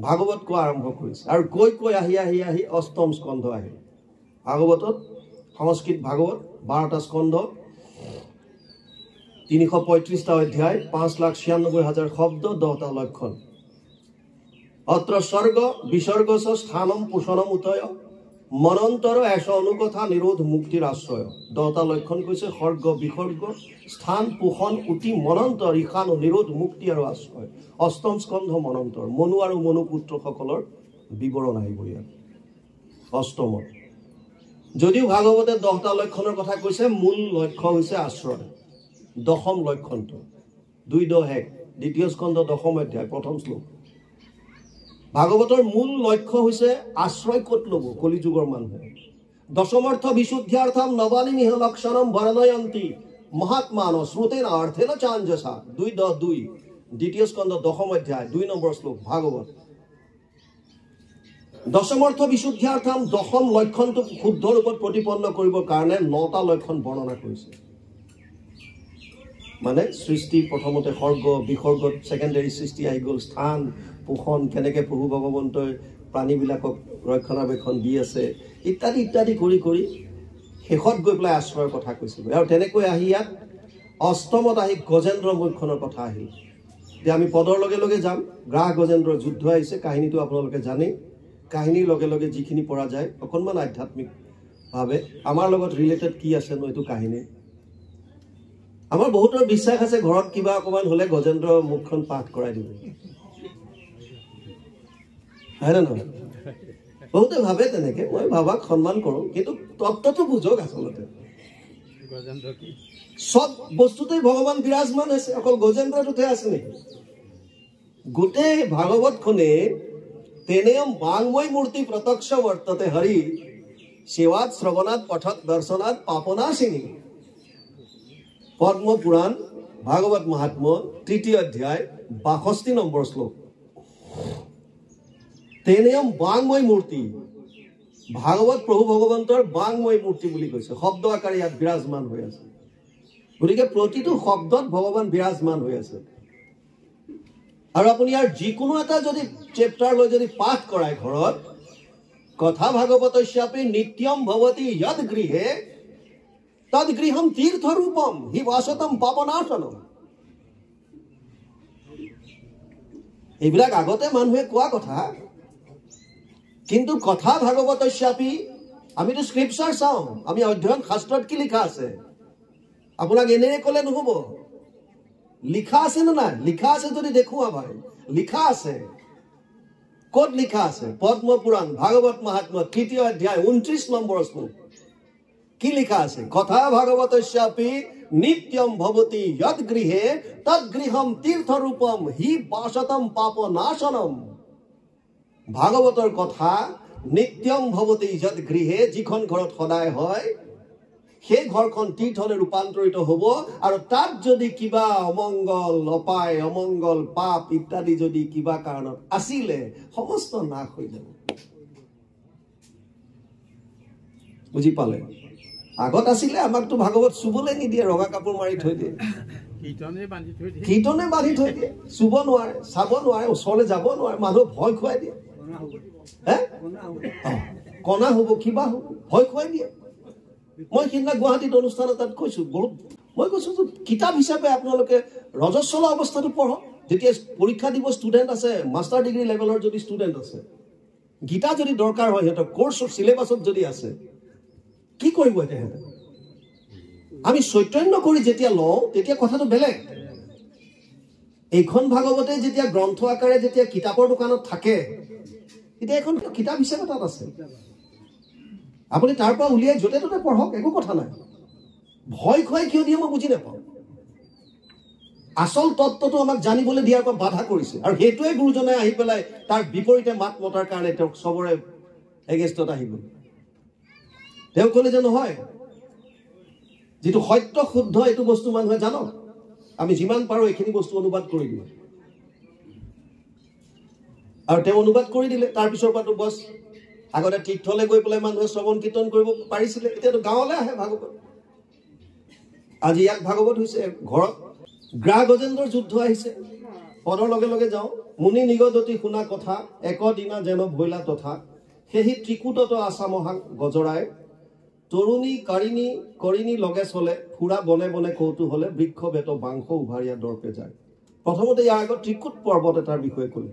ভাগৱত কোৱা আৰম্ভ কৰিছে আৰু কৈ আহি অষ্টম স্কন্ধ আহিল ভাগৱতত সংস্কৃত ভাগৱত 12টা স্কন্ধ 335টা অধ্যায় 5,96,000 শব্দ 10টা লক্ষণ অত্ৰ স্বৰ্গ বিসৰ্গস স্থানম পোষণম উতয় মনন্তৰ এশ অনুকথা নিৰোধ মুক্তিৰ আশ্ৰয় 10টা লক্ষণ কৈছে স্বৰ্গ বিসৰ্গ স্থান পোষণ উতি মনন্তৰ ইখান নিৰোধ মুক্তি আৰু আশ্ৰয় অষ্টম স্কন্ধ মনন্তৰ মনু আৰু মনু পুত্ৰসকলৰ বিৱৰণ আহিব ইয়াত অষ্টমত যদিও ভাগৱতে 10টা লক্ষণৰ কথা কৈছে মূল লক্ষ্য হৈছে আশ্ৰয় দশম লক্ষণটো 2:1 দ্বিতীয় স্কন্ধ দশম অধ্যায় প্ৰথম শ্লোক ভাগৱতৰ মূল লক্ষ্য হৈছে আশ্ৰয় ক'ত ল'ব কলিযুগৰ মানুহে দশমৰ্থ বিশুদ্ধ্যাৰ্থম নবানিমিহ লক্ষণম বৰ্ণয়ন্তি মহাত্মান শ্ৰুতেন অৰ্থেন চাঞ্জসা 2:2 দ্বিতীয় স্কন্ধ দশম অধ্যায় 2 নম্বৰ শ্লোক ভাগৱত দশমৰ্থ বিশুদ্ধ্যাৰ্থম দশম লক্ষণটো শুদ্ধ ৰূপত প্ৰতিপন্ন কৰিবৰ কাৰণে 9টা লক্ষণ বৰ্ণনা কৰিছে মানে সৃষ্টি প্ৰথমতে স্বৰ্গ বিসৰ্গত সেকেন্ডাৰী সৃষ্টি আহি গ'ল স্থান পোষণ কেনেকৈ প্ৰভু ভগৱন্তই প্ৰাণীবিলাকক ৰক্ষণাবেক্ষণ দি আছে ইত্যাদি ইত্যাদি কৰি শেষত গৈ পেলাই আশ্ৰয়ৰ কথা কৈছিল আৰু তেনেকৈ আহি ইয়াত অষ্টমত আহি গজেন্দ্ৰ মোক্ষণৰ কথা আহিল এতিয়া আমি পদৰ লগে লগে যাম গ্ৰাহ গজেন্দ্ৰৰ যুদ্ধ আহিছে কাহিনীটো আপোনালোকে জানেই কাহিনীৰ লগে লগে যিখিনি পৰা যায় অকণমান আধ্যাত্মিকভাৱে আমাৰ লগত ৰিলেটেড কি আছে ন এইটো কাহিনী আমাৰ বহুতৰ বিশ্বাস আছে ঘৰত কিবা অকমান হলে গজেন্দ্ৰ মুখখন পাঠ কৰাই দিব হয় না নহয় বহুতে ভাবে তেনেকে মই ভাবাক সন্মান কৰোঁ কিন্তু তত্ত্বটো বুঝক আচলতে সব বস্তুতে ভগৱান বিৰাজমান আছে অকল গজেন্দ্ৰটোতে আছে নেকি গোটেই ভাগৱতখনে তেনেয়ম বাংময় মূৰ্তি প্ৰত্যক্ষ বৰ্ততে হৰি সেৱাত শ্ৰৱণাত পঠত দৰ্শনাত পাপনাশিনী পদ্ম পুৰাণ ভাগৱত মহাত্ম 3য় অধ্যায় 62 নম্বৰ শ্লোক তেনেয়ম বাংময় মূৰ্তি ভাগৱত প্ৰভু ভগৱন্তৰ বাংময় মূৰ্তি বুলি কৈছে শব্দ আকাৰে ইয়াত বিৰাজমান হৈ আছে গতিকে প্ৰতিটো শব্দত ভগৱান বিৰাজমান হৈ আছে আৰু আপুনি ইয়াৰ যিকোনো এটা যদি চেপ্টাৰ লৈ যদি পাঠ কৰায় ঘৰত কথা ভাগৱতস্যাপি নিত্যম ভৱতি যদ গৃহে তদ গৃহম তীৰ্থৰূপম হি বাসতম পাপনাশনম এইবিলাক আগতে মানুহে কোৱা কথা কিন্তু কথা ভাগৱতস্যাপি আমিতো স্ক্ৰিপচাৰ চাওঁ আমি অধ্যয়ন শাস্ত্ৰত কি লিখা আছে আপোনাক এনে ক'লে নহ'ব লিখা আছে না নাই লিখা আছে যদি দেখুওৱা ভাই লিখা আছে ক'ত লিখা আছে পদ্ম পুৰাণ ভাগৱত মহাত্ম 3য় অধ্যায় 29 নম্বৰ শ্লোক কি লিখা আছে কথা ভাগৱতস্যাপি নিত্যম ভৱতি যদ গৃহে তদ গৃহম তীৰ্থৰূপম হি বাসতম পাপনাশনম ভাগৱতৰ কথা নিত্যম ভৱতি যদ গৃহে যিখন ঘৰত সদায় হয় সেই ঘৰখন তীৰ্থলৈ ৰূপান্তৰিত হ'ব আৰু তাত যদি কিবা অমংগল অপায় অমংগল পাপ ইত্যাদি যদি কিবা কাৰণত আছিলে সমস্ত নাশ হৈ যাব বুজি পালে আগত আছিলে আমাকতো ভাগৱত চুবলৈ নিদিয়ে ৰঙা কাপোৰ মাৰি থৈ দিয়ে কীৰ্তনে বান্ধি থৈ দিয়ে চুব নোৱাৰে চাব নোৱাৰে ওচৰলৈ যাব নোৱাৰে মানুহ ভয় খুৱাই দিয়ে কণা হ'ব কিবা হ'ব ভয় খুৱাই দিয়ে মই সিদিনা গুৱাহাটীত অনুষ্ঠান এটাত কৈছো বহুত মই কৈছো যে কিতাপ হিচাপে আপোনালোকে ৰজস্বলা অৱস্থাটো পঢ়ক যেতিয়া পৰীক্ষা দিব ষ্টুডেণ্ট আছে মাষ্টাৰ ডিগ্ৰী লেভেলৰ যদি ষ্টুডেণ্ট আছে গীতা যদি দৰকাৰ হয় সিহঁতৰ কোৰ্চৰ চিলেবাছত যদি আছে কি কৰিব এতিয়া আমি চৈতন্য কৰি যেতিয়া লওঁ তেতিয়া কথাটো বেলেগ এইখন ভাগৱতে যেতিয়া গ্ৰন্থ আকাৰে যেতিয়া কিতাপৰ দোকানত থাকে তেতিয়া এখন কিতাপ হিচাপে তাত আছে আপুনি তাৰ পৰা উলিয়াই য'তে ত'তে পঢ়ক একো কথা নাই ভয় খুৱাই কিয় দিয়ে মই বুজি নাপাওঁ আসল তত্ত্বটো আমাক জানিবলৈ দিয়াৰ পৰা বাধা কৰিছে আৰু সেইটোৱে গুৰুজনে আহি পেলাই তাৰ বিপৰীতে মাত মতাৰ কাৰণে তেওঁক সবৰে এগেইনষ্টত আহি গ'ল তেওঁ ক'লে যে নহয়, যিটো সত্য শুদ্ধ এইটো বস্তু মানুহে জানক, আমি যিমান পাৰোঁ এইখিনি বস্তু অনুবাদ কৰি দিওঁ। আৰু তেওঁ অনুবাদ কৰি দিলে। তাৰপিছৰ পৰাতো বছ, আগতে তীৰ্থলৈ গৈ পেলাই মানুহে শ্ৰৱণ কীৰ্তন কৰিব পাৰিছিলে, এতিয়াতো গাঁৱলৈ আহে ভাগৱত। আজি ইয়াত ভাগৱত হৈছে ঘৰত। গ্ৰাহ গজেন্দ্ৰৰ যুদ্ধ আহিছে, পদৰ লগে লগে যাওঁ। মুনি নিগদতি শুনা কথা, একদিনা যেন ভৈলা তথা, সেহি ত্ৰিকুটত আছা মহা গজৰায়, তৰুণী কাৰিণী কৰিণী লগে চলে, ফুৰা বনে বনে কৌতূহলে, বৃক্ষ বেত বাংশ উভাৰীয়া দৰ্পে যায়। প্ৰথমতে ইয়াৰ আগত ত্ৰিকুট পৰ্বত এটাৰ বিষয়ে ক'লো।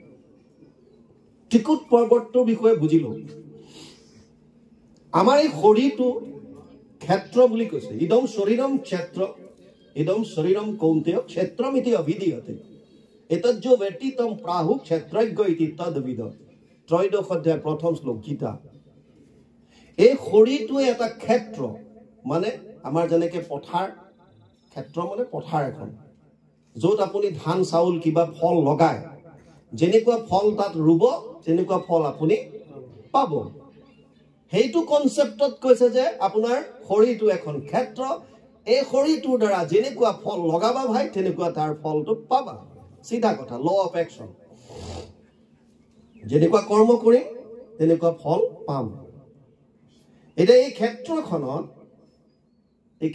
ত্ৰিকুট পৰ্বতটোৰ বিষয়ে বুজিলো। আমাৰ এই শৰীৰটো ক্ষেত্ৰ বুলি কৈছে। ইদম শৰীৰম ক্ষেত্ৰ, ইদম শৰীৰম কৌন্তেয় ক্ষেত্ৰমিতি অভিধীয়তে, এতজ্জো ব্যতীতম প্ৰাহু ক্ষেত্ৰজ্ঞ ইতি তদ্বিদ। ত্ৰয়োদশ অধ্যায় প্ৰথম শ্লোক গীতা। এই শৰীৰটোৱে এটা ক্ষেত্ৰ, মানে আমাৰ যেনেকে পথাৰ, ক্ষেত্ৰ মানে পথাৰ এখন, য'ত আপুনি ধান চাউল কিবা ফল লগায়, যেনেকুৱা ফল তাত ৰুব তেনেকুৱা ফল আপুনি পাব। সেইটো কনচেপ্টত কৈছে যে আপোনাৰ শৰীৰটো এখন ক্ষেত্ৰ, এই শৰীৰটোৰ দ্বাৰা যেনেকুৱা ফল লগাবা ভাই তেনেকুৱা তাৰ ফলটো পাবা। চিধা কথা, ল অফ একশ্যন। যেনেকুৱা কৰ্ম কৰিম তেনেকুৱা ফল পাম। এতিয়া এই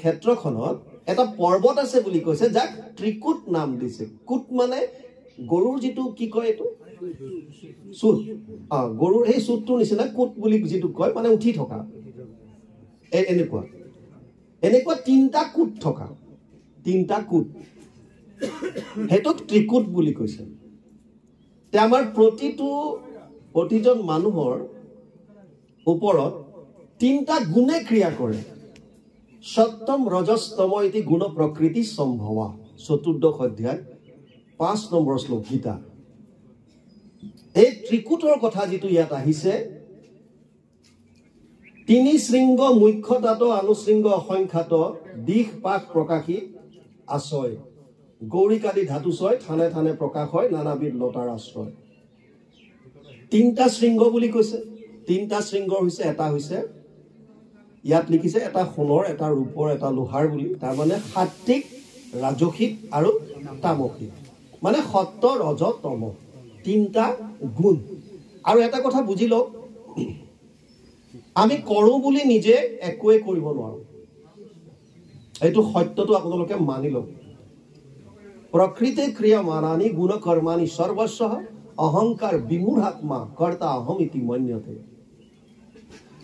ক্ষেত্ৰখনত এটা পৰ্বত আছে বুলি কৈছে, যাক ত্ৰিকুট নাম দিছে। কুট মানে গৰুৰ যিটো কি কয় এইটো চুট, গৰুৰ সেই চুটটোৰ নিচিনা কুট বুলি যিটো কয়, মানে উঠি থকা এনেকুৱা এনেকুৱা তিনিটা কুট থকা, তিনিটা কুট, সেইটোক ত্ৰিকুট বুলি কৈছে। এতিয়া আমাৰ প্ৰতিজন মানুহৰ ওপৰত তিনিটা গুণে ক্ৰিয়া কৰে। সত্যম ৰজস্তম ইতি গুণ প্ৰকৃতি সম্ভৱা, চতুৰ্দশ অধ্যায় 5 নম্বৰ শ্লোক গীতা। এই ত্ৰিকুটৰ কথা যিটো ইয়াত আহিছে, তিনি শৃংগ মুখ্যতাত আনুশৃংগ অসংখ্যাত, দিশ পাক প্ৰকাশী আশ্ৰয়, গৌৰিকাদি ধাতুচয়, থানে থানে প্ৰকাশ হয়, নানাবিধ লতাৰ আশ্ৰয়। তিনিটা শৃংগ বুলি কৈছে। তিনিটা শৃংগ হৈছে, এটা হৈছে ইয়াত লিখিছে এটা সোণৰ, এটা ৰূপৰ, এটা লোহাৰ বুলি। তাৰমানে সাত্বিক, ৰাজসিক আৰু তামসিক, মানে সত্য ৰজ তম, তিনিটা গুণ। আৰু এটা কথা বুজি লওক, আমি কৰোঁ বুলি নিজে একোৱে কৰিব নোৱাৰো। এইটো সত্যটো আপোনালোকে মানি লওক। প্ৰকৃতি ক্ৰিয়া মানানি গুণ কৰ্মানি সৰ্বস্ব অহংকাৰ বিমূঢ়াত্মা কৰ্তা অহম ইতি মন্যতে।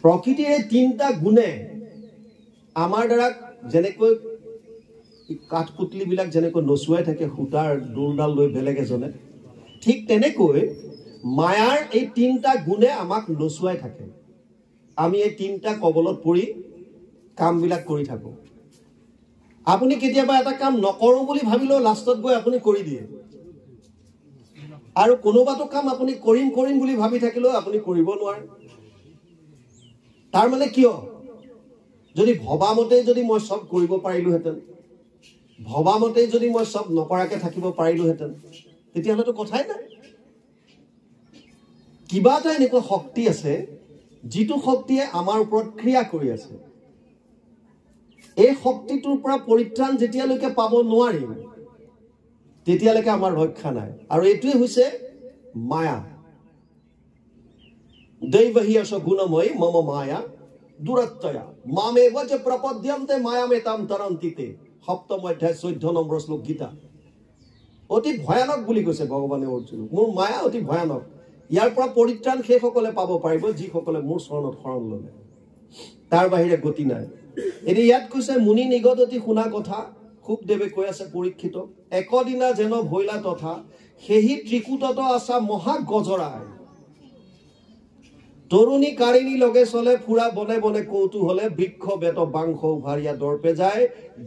প্ৰকৃতিৰ এই তিনিটা গুণে আমাৰ দ্বাৰা, যেনেকৈ কাঠপুতলিবিলাক যেনেকৈ নচুৱাই থাকে সূতাৰ দোলডাল লৈ বেলেগ এজনে, ঠিক তেনেকৈ মায়াৰ এই তিনিটা গুণে আমাক নচুৱাই থাকে। আমি এই তিনিটা কবলত পৰি কামবিলাক কৰি থাকোঁ। আপুনি কেতিয়াবা এটা কাম নকৰোঁ বুলি ভাবিলেও লাষ্টত গৈ আপুনি কৰি দিয়ে। আৰু কোনোবাটো কাম আপুনি কৰিম কৰিম বুলি ভাবি থাকিলেও আপুনি কৰিব নোৱাৰে। তাৰ মানে কিয়? যদি ভবামতে যদি মই চব কৰিব পাৰিলোহেঁতেন, ভবামতে যদি মই চব নকৰাকে থাকিব পাৰিলোহেঁতেন, তেতিয়াহ'লেতো কথাই নাই। কিবা এটা এনেকুৱা শক্তি আছে যিটো শক্তিয়ে আমাৰ ওপৰত ক্ৰিয়া কৰি আছে। এই শক্তিটোৰ পৰা পৰিত্ৰাণ যেতিয়ালৈকে পাব নোৱাৰিম, তেতিয়ালৈকে আমাৰ ৰক্ষা নাই। আৰু এইটোৱে হৈছে মায়া। দৈবহীয়স গুণময়ী মম মায়া দুৰত্তয়া মামে বচ প্ৰপদ্যন্তে মায়ামে তাম তৰন্তিতে। 7ম অধ্যায় 14 নম্বৰ শ্লোক গীতা। অতি ভয়ানক বুলি কৈছে ভগৱানে অৰ্জুনক। মোৰ মায়া অতি ভয়ানক। ইয়াৰ পৰা পৰিত্ৰাণ সেইসকলে পাব পাৰিব যিসকলে মোৰ চৰণত শৰণ ল'লে। তাৰ বাহিৰে গতি নাই। এতিয়া ইয়াত কৈছে মুনি নিগদতি শুনা কথা, শুকদেৱে কৈ আছে পৰীক্ষিত, একদিনা যেন ভৈলা তথা, সেহি ত্ৰিকুটত আছা মহা গজৰায়, তৰুণী কাৰিণী লগে চলে, ফুৰা বনে বনে কৌতূহলে, বৃক্ষ বেত বাংশ উভাৰীয়া দৰ্পে যায়,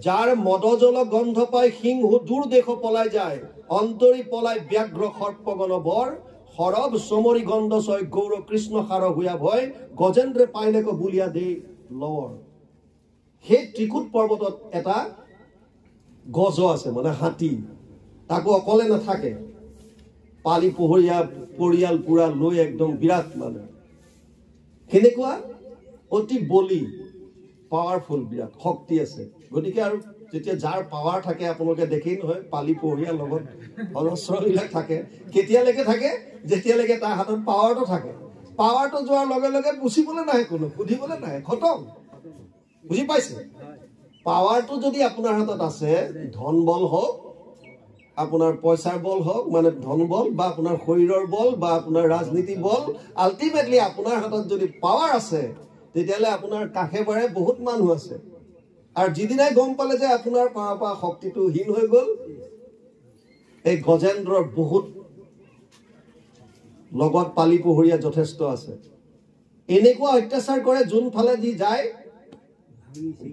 যাৰ মদজল গন্ধ পায় সিংহ দূৰ দেশ পলাই যায়, অন্তৰী পলাই ব্যাঘ্ৰ সৰ্পগণ বৰ, সৰব সমৰি গন্ধ ছয় গৌৰ কৃষ্ণ সাৰ হুয়া ভয়, গজেন্দ্ৰে পাইলেক বুলিয়া দে লৰ। সেই ত্ৰিকুট পৰ্বতত এটা গজ আছে, মানে হাতী। তাকো অকলে নাথাকে, পালি পহৰীয়া পৰিয়াল পুৰা লৈ একদম বিৰাট মানে। কেনেকুৱা? অতি বলি, পাৱাৰফুল বিৰাট শক্তি আছে গতিকে আৰু যেতিয়া যাৰ পাৱাৰ থাকে আপোনালোকে দেখেই নহয় পালি পহৰীয়াৰ লগত অজস্ৰবিলাক থাকে কেতিয়ালৈকে থাকে যেতিয়ালৈকে তাৰ হাতত পাৱাৰটো থাকে পাৱাৰটো যোৱাৰ লগে লগে পুছিবলৈ নাহে কোনো সুধিবলৈ নাহে খতম বুজি পাইছে পাৱাৰটো যদি আপোনাৰ হাতত আছে ধন বল হওক আপোনাৰ পইচাৰ বল হওক মানে ধন বল বা আপোনাৰ শৰীৰৰ বল বা আপোনাৰ ৰাজনীতি বল আল্টিমেটলি আপোনাৰ হাতত যদি পাৱাৰ আছে তেতিয়াহ'লে আপোনাৰ কাষে বাৰে বহুত মানুহ আছে আৰু যিদিনাই গম পালে যে আপোনাৰ পাৱাৰ শক্তিটো হীন হৈ গ'ল এই গজেন্দ্ৰৰ বহুত লগত পালি পহৰীয়া যথেষ্ট আছে এনেকুৱা অত্যাচাৰ কৰে যোনফালে দি যায়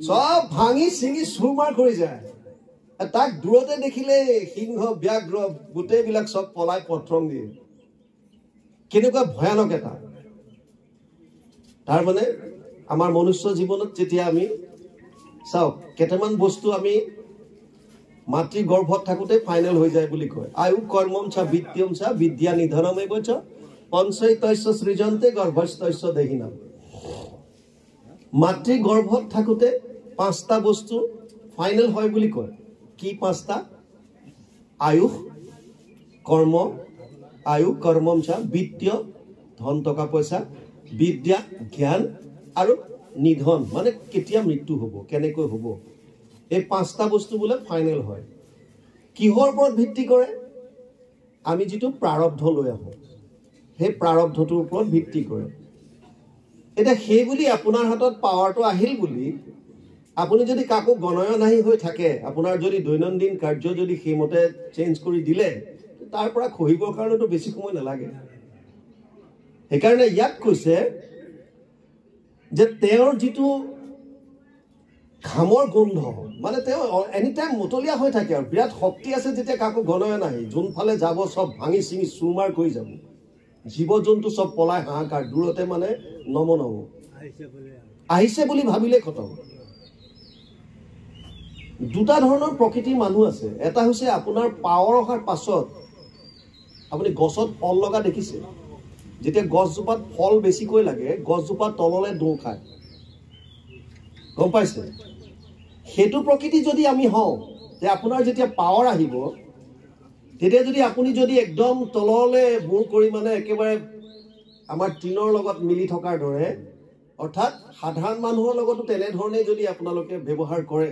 সব ভাঙি চিঙি চুৰমাৰ কৰি যায় তাক দূৰতে দেখিলে সিংহ ব্যাঘ্ৰ গোটেইবিলাক সব পলাই পত্ৰং দিয়ে কেনেকুৱা ভয়ানক এটা তাৰ মানে আমাৰ মনুষ্য জীৱনত যেতিয়া আমি চাওক কেইটামান বস্তু আমি মাতৃ গৰ্ভত থাকোতে ফাইনেল হৈ যায় বুলি কয় আয়ু কৰ্মম চ বিত্তম চ বিদ্যা নিধনমেব চ পঞ্চৈতস্য সৃজন্তে গৰ্ভস্থস্য দেহিনাম মাতৃ গৰ্ভত থাকোতে পাঁচটা বস্তু ফাইনেল হয় বুলি কয় কি পাঁচটা আয়ুষ কৰ্মম চ বিত্ত ধন টকা পইচা বিদ্যা জ্ঞান আৰু নিধন মানে কেতিয়া মৃত্যু হ'ব কেনেকৈ হ'ব এই পাঁচটা বস্তু বোলে ফাইনেল হয় কিহৰ ওপৰত ভিত্তি কৰে আমি যেটো প্ৰাৰব্ধ লৈ আহো সেই প্ৰাৰব্ধটোৰ ওপৰত ভিত্তি কৰে এটা সেই বুলি আপোনাৰ হাতত পাৱাৰটো আহিল বুলি আপুনি যদি কাকো গণয় নাহি হৈ থাকে আপোনাৰ যদি দৈনন্দিন কাৰ্য যদি সেইমতে চেঞ্জ কৰি দিলে তাৰ পৰা খহিবৰ কাৰণেতো বেছি সময় নালাগে সেইকাৰণে ইয়াত কৈছে যে তেওঁৰ যিটো ঘামৰ গোন্ধ মানে তেওঁ এনি টাইম মতলীয়া হৈ থাকে আৰু বিৰাট শক্তি আছে যেতিয়া কাকো গণয় নাহি যোনফালে যাব সব ভাঙি চিঙি চুৰমাৰ কৰি যাব জীৱ জন্তু সব পলাই হাহাকাৰ দূৰতে মানে নম আহিছে বুলি ভাবিলে খতম দুটা ধৰণৰ প্ৰকৃতিৰ মানুহ আছে এটা হৈছে আপোনাৰ পাৱাৰ অহাৰ পাছত আপুনি গছত ফল লগা দেখিছে যেতিয়া গছজোপাত ফল বেছিকৈ লাগে গছজোপাত তললে দৌ খায় গম পাইছে সেইটো প্ৰকৃতি যদি আমি হওঁ যে আপোনাৰ যেতিয়া পাৱাৰ আহিব তেতিয়া যদি আপুনি যদি একদম তললে বুৰ কৰি মানে একেবাৰে আমাৰ টিনৰ লগত মিলি থকাৰ দৰে অৰ্থাৎ সাধাৰণ মানুহৰ লগতো তেনে ধৰণে যদি আপোনালোকে ব্যৱহাৰ কৰে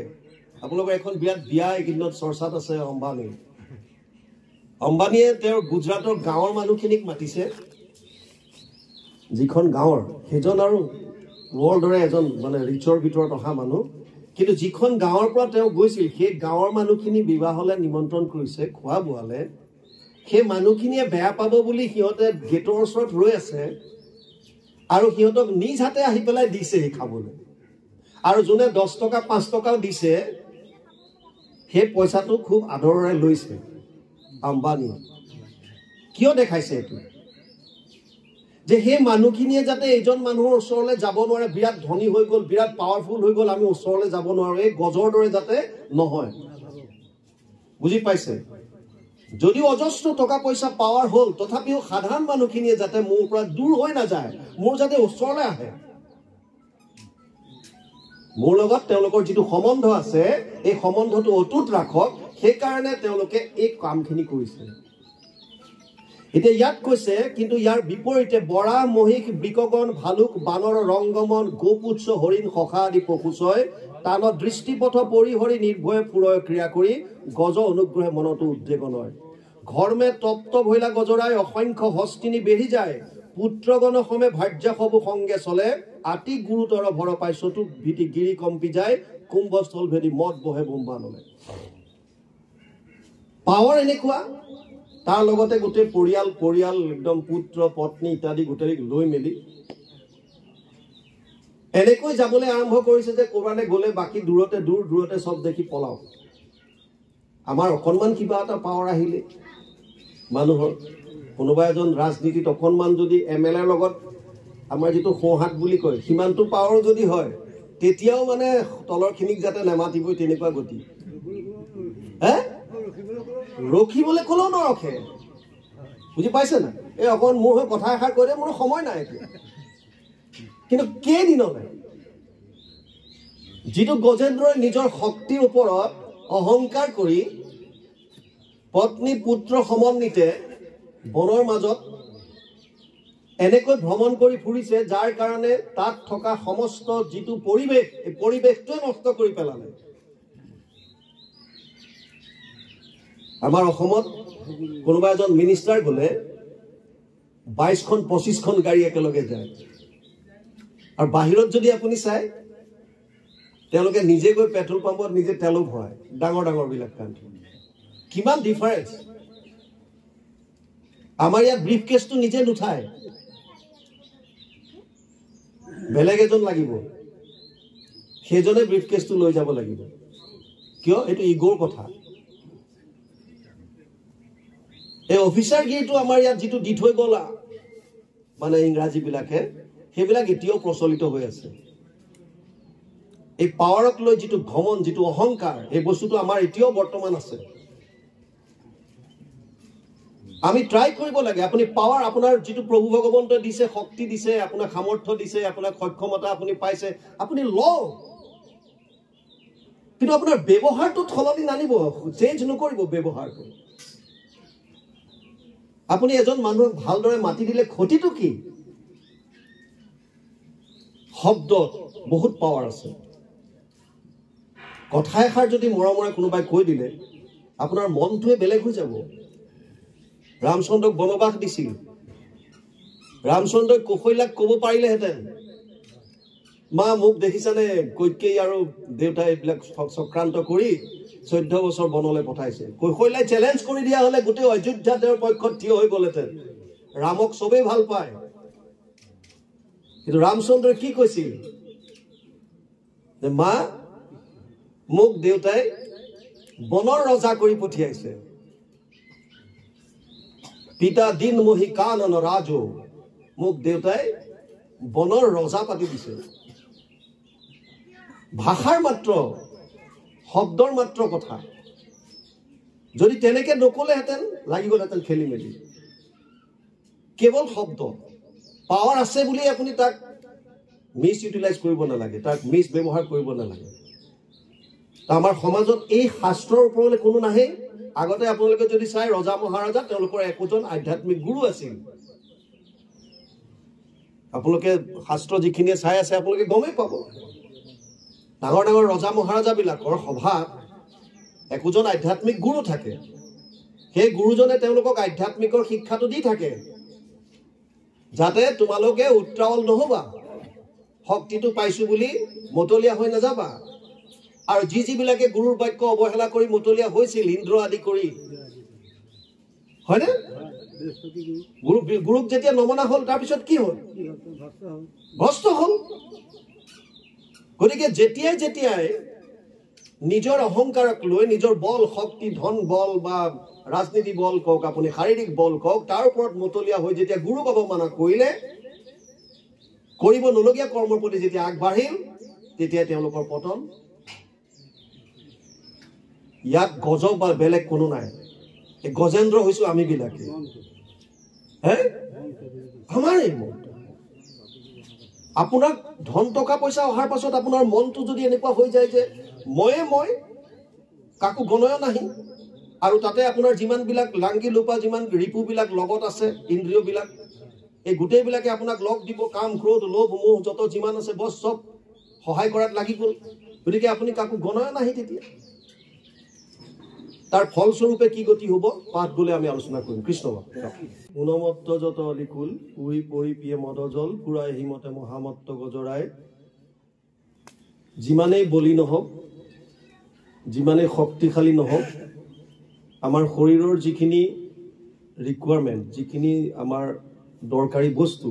আপোনালোকৰ এখন বিয়াত বিয়া এইদিনত চৰ্চাত আছে অম্বানীয়ে তেওঁৰ গুজৰাটৰ গাঁৱৰ মানুহখিনিক মাতিছে যিখন গাঁৱৰ সেইজন আৰু ৱৰ্ল্ডৰে এজন মানে ৰিচৰ ভিতৰত অহা মানুহ কিন্তু যিখন গাঁৱৰ পৰা তেওঁ গৈছিল সেই গাঁৱৰ মানুহখিনি বিবাহলৈ নিমন্ত্ৰণ কৰিছে খোৱা বোৱালে সেই মানুহখিনিয়ে বেয়া পাব বুলি সিহঁতে গেটৰ ওচৰত ৰৈ আছে আৰু সিহঁতক নিজ হাতে আহি পেলাই দিছে খাবলৈ আৰু যোনে 10 টকা 5 টকাও দিছে সেই পইচাটো খুব আদৰেৰে লৈছে আম্বানী কিয় দেখাইছে এইটো যে সেই মানুহখিনিয়ে যাতে এইজন মানুহৰ ওচৰলৈ যাব নোৱাৰে বিৰাট ধনী হৈ গ'ল বিৰাট পাৱাৰফুল হৈ গ'ল আমি ওচৰলৈ যাব নোৱাৰো এই গজৰ দৰে যাতে নহয় বুজি পাইছে যদিও অজস্ৰ টকা পইচা পাৱাৰ হ'ল তথাপিও সাধাৰণ মানুহখিনিয়ে যাতে মোৰ পৰা দূৰ হৈ নাযায় মোৰ যাতে ওচৰলৈ আহে মোৰ লগত তেওঁলোকৰ যিটো সম্বন্ধ আছে এই সম্বন্ধটো অটুট ৰাখক সেই কাৰণে তেওঁলোকে এই কামখিনি কৰিছে এতিয়া ইয়াত কৈছে কিন্তু ইয়াৰ বিপৰীতে বৰা মহিষ বিকগণ ভালুক বানৰ ৰংগমন গোপুচ্ছ হৰিণ সখা আদি পশুচয় তানত দৃষ্টিপথ পৰিহৰি নিৰ্ভয়ে ফুৰয় ক্ৰিয়া কৰি গজ অনুগ্ৰহে মনতো উদ্বেগন হয় ঘৰমে তপ্ত ভৈলা গজৰাই অসংখ্য হস্তিনী বেঢ়ি যায় পুত্ৰগণ সমে ভাৰ্যা সবু সংগে চলে আতি গুৰুতৰ ভৰ পাই চতুক ভীতি গিৰি কম্পি যায় কুম্ভস্থল ভেদি মদ বহে বোম্বানলে পাৱাৰ এনেকুৱা তাৰ লগতে গোটেই পৰিয়াল একদম পুত্ৰ পত্নী ইত্যাদি গোটেই লৈ মেলি এনেকৈ যাবলৈ আৰম্ভ কৰিছে যে কোৰানে গলে বাকি দূৰতে সব দেখি পলাও আমাৰ অকনমান কিবা এটা পাৱাৰ আহিলে মানুহৰ কোনোবা এজন ৰাজনীতিত অকনমান যদি এমএলএৰ লগত আমাৰ যেটো সোহাত বুলি কয় সিমানটো পাৱাৰ যদি হয় তেতিয়াও মানে তলৰখিনিক যাতে নেমাতিবই তেনেকুৱা গতি ৰখিবলৈ কলো নৰখে বুজি পাইছে না এই অকন মোৰ কথা এষাৰ কৈ মোৰ সময় নাই এতিয়া কিন্তু কেইদিনলৈ যিটো গজেন্দ্ৰই নিজৰ শক্তিৰ ওপৰত অহংকাৰ কৰি পত্নী পুত্ৰ সমন্বিতে বনৰ মাজত এনেকৈ ভ্ৰমণ কৰি ফুৰিছে, যাৰ কাৰণে তাত থকা সমস্ত যিটো পৰিৱেশ, এই পৰিৱেশটোৱে নষ্ট কৰি পেলালে। আমাৰ অসমত কোনোবা এজন মিনিষ্টাৰ গ'লে 22খন 25খন গাড়ী একেলগে যায়, আৰু বাহিৰত যদি আপুনি চাই তেওঁলোকে নিজে গৈ পেট্ৰল পাম্পত নিজে তেলো ভৰায়, ডাঙৰ ডাঙৰ বিলাক কাণ্ট্ৰি। কিমান ডিফাৰেঞ্চ! আমাৰ ইয়াত ব্ৰিফ কেছটো নিজে নুঠায়, বেলেগ এজন লাগিব, সেইজনে ব্ৰিফ কেছটো লৈ যাব লাগিব। কিয়? এইটো ইগোৰ কথা। এই অফিচাৰগিৰিটো আমাৰ ইয়াত যিটো দি থৈ গ'ল মানে ইংৰাজী বিলাকে, সেইবিলাক এতিয়াও প্ৰচলিত হৈ আছে। এই পাৱাৰক লৈ যিটো ঘমন, যিটো অহংকাৰ, এই বস্তুটো আমাৰ এতিয়াও বৰ্তমান আছে। আমি ট্ৰাই কৰিব লাগে। আপুনি পাৱাৰ, আপোনাৰ যিটো প্ৰভু ভগৱন্তই দিছে, শক্তি দিছে, আপোনাক সামৰ্থ্য দিছে, আপোনাক সক্ষমতা আপুনি পাইছে, আপুনি লওক। কিন্তু আপোনাৰ ব্যৱহাৰটো সলনি নানিব, চেঞ্জ নকৰিব ব্যৱহাৰটো। আপুনি এজন মানুহক ভালদৰে মাতি দিলে ক্ষতিটো কি? শব্দত বহুত পাৱাৰ আছে। কথা এষাৰ যদি মৰমৰে কোনোবাই কৈ দিলে, আপোনাৰ মনটোৱে বেলেগ হৈ যাব। ৰামচন্দ্ৰক বনবাস দিছিল, ৰামচন্দ্ৰই কৌশল্যাক ক'ব পাৰিলেহেঁতেন, মা মোক দেখিছানে, কৈকেয়ী আৰু দেউতাই এইবিলাক চক্ৰান্ত কৰি 14 বছৰ বনলৈ পঠাইছে। কৌশল্যাই চেলেঞ্জ কৰি দিয়া হলে গোটেই অযোধ্যা তেওঁৰ পক্ষত থিয় হৈ গ'লহেঁতেন। ৰামক চবেই ভাল পায়, কিন্তু ৰামচন্দ্ৰই কি কৈছিল যে মা মোক দেউতাই বনৰ ৰজা কৰি পঠিয়াইছে। পিতা দিন মোহি কানন ৰাজো, মোক দেউতাই বনৰ ৰজা পাতি দিছে। ভাষাৰ মাত্ৰ, শব্দৰ মাত্ৰ কথা। যদি তেনেকে নকলেহেঁতেন লাগি গ'লহেঁতেন খেলি মেলি। কেৱল শব্দ, পাৱাৰ আছে বুলি আপুনি তাক মিছ ইউটিলাইজ কৰিব নালাগে, তাক মিছ ব্যৱহাৰ কৰিব নালাগে। আমাৰ সমাজত এই শাস্ত্ৰৰ ওপৰলৈ কোনো নাহে। আগতে আপোনালোকে যদি চাই ৰজা মহাৰজা, তেওঁলোকৰ একোজন আধ্যাত্মিক গুৰু আছিল। আপোনালোকে শাস্ত্ৰ যিখিনিয়ে চাই আছে আপোনালোকে গমেই পাব, ডাঙৰ ডাঙৰ ৰজা মহাৰজাবিলাকৰ সভাত একোজন আধ্যাত্মিক গুৰু থাকে। সেই গুৰুজনে তেওঁলোকক আধ্যাত্মিকৰ শিক্ষাটো দি থাকে, যাতে তোমালোকে উত্ৰাৱল নহবা, শক্তিটো পাইছো বুলি মতলীয়া হৈ নাযাবা। আৰু যিবিলাকে গুৰুৰ বাক্য অৱহেলা কৰি মতলীয়া হৈছিল, ইন্দ্ৰ আদি কৰি, হয়নে? গুৰুক যেতিয়া নমনা হল, তাৰপিছত কি হল? ভ্ৰষ্ট হল। গতিকে যেতিয়াই যেতিয়াই নিজৰ অহংকাৰক লৈ নিজৰ বল, শক্তি, ধন বল বা ৰাজনীতি বল কওক, আপুনি শাৰীৰিক বল কওক, তাৰ ওপৰত মতলীয়া হৈ যেতিয়া গুৰুক অৱমাননা কৰিলে, কৰিব নলগীয়া কৰ্মৰ প্ৰতি যেতিয়া আগবাঢ়িল, তেতিয়া তেওঁলোকৰ পতন। ইয়াত গজব বা বেলেগ কোনো নাই। এই গজেন্দ্ৰ হৈছো আমি বিলাকে, আমাৰ এই মন। আপোনাক ধন টকা পইচা অহাৰ পাছত আপোনাৰ মনটো যদি এনেকুৱা হৈ যায় যে মই কাকো গণয় নাহি, আৰু তাতে আপোনাৰ যিমান বিলাক লাংগি লোপা, যিমান ৰিপুবিলাক লগত আছে, ইন্দ্ৰিয় বিলাক, এই গোটেইবিলাকে আপোনাক লগ দিব। কাম, ক্ৰোধ, লোভ, মোহ যত যিমান আছে বস চব সহায় কৰাত লাগি গ'ল। গতিকে আপুনি কাকো গণয় নাহি। তেতিয়া তাৰ ফলস্বৰূপে কি গতি হব, পাঠ গলে আমি আলোচনা কৰিম। কৃষ্ণ উনমত্ত যত অলিকুল, পুৰি পৰি পিয়ে মদজল, পুৰাই হিমতে মহামত্ত গজৰাই। যিমানেই বলি নহওক, যিমানেই শক্তিশালী নহওক, আমাৰ শৰীৰৰ যিখিনি ৰিকুৱাৰমেণ্ট, যিখিনি আমাৰ দৰকাৰী বস্তু,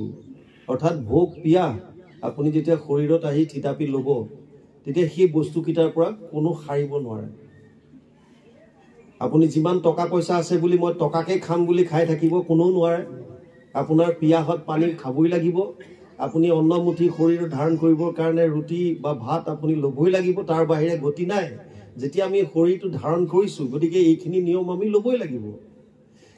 অৰ্থাৎ ভোগ পিয়াহ, আপুনি যেতিয়া শৰীৰত আহি থিতাপি ল'ব, তেতিয়া সেই বস্তুকেইটাৰ পৰা কোনো সাৰিব নোৱাৰে। আপুনি যিমান টকা পইচা আছে বুলি মই টকাকে খাম বুলি খাই থাকিব কোনেও নোৱাৰে। আপোনাৰ পিয়াহত পানী খাবই লাগিব। আপুনি অন্নমুঠি শৰীৰত ধাৰণ কৰিবৰ কাৰণে ৰুটি বা ভাত আপুনি ল'বই লাগিব, তাৰ বাহিৰে গতি নাই। যেতিয়া আমি শৰীৰটো ধাৰণ কৰিছো, গতিকে এইখিনি নিয়ম আমি ল'বই লাগিব।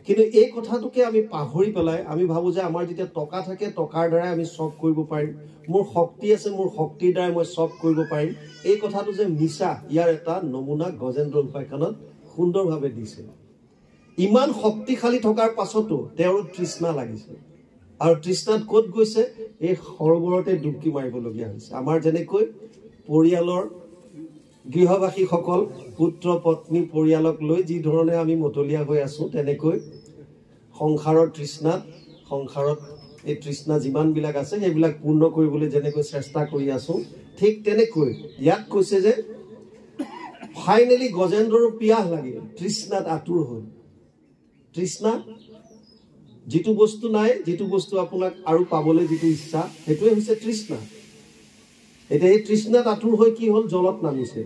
কিন্তু এই কথাটোকে আমি পাহৰি পেলাই আমি ভাবো যে আমাৰ যেতিয়া টকা থাকে টকাৰ দ্বাৰাই আমি চব কৰিব পাৰিম, মোৰ শক্তি আছে মোৰ শক্তিৰ দ্বাৰাই মই চব কৰিব পাৰিম, এই কথাটো যে মিছা, ইয়াৰ এটা নমুনা গজেন্দ্ৰ উপাখ্যানত সুন্দৰভাৱে দিছে। ইমান শক্তিশালী থকাৰ পাছতো তেওঁৰ তৃষ্ণা লাগিছে, আৰু তৃষ্ণাত ক'ত গৈছে? এই সৰোবৰতে ডুবকি মাৰিবলগীয়া হৈছে। আমাৰ যেনেকৈ পৰিয়ালৰ গৃহবাসীসকল পুত্ৰ পত্নী পৰিয়ালক লৈ যি ধৰণে আমি মতলীয়া হৈ আছো, তেনেকৈ সংসাৰৰ তৃষ্ণাত, সংসাৰত এই তৃষ্ণা যিমানবিলাক আছে সেইবিলাক পূৰ্ণ কৰিবলৈ যেনেকৈ চেষ্টা কৰি আছো, ঠিক তেনেকৈ ইয়াত কৈছে যে ফাইনেলি গজেন্দ্ৰৰ পিয়াহ লাগিল, তৃষ্ণাত আতুৰ হ'ল। তৃষ্ণা, যিটো বস্তু নাই, যিটো বস্তু আপোনাক আৰু পাবলৈ যিটো ইচ্ছা, সেইটোৱে হৈছে তৃষ্ণা। এতিয়া এই তৃষ্ণাত আতুৰ হৈ কি হ'ল? জলত নামিছে।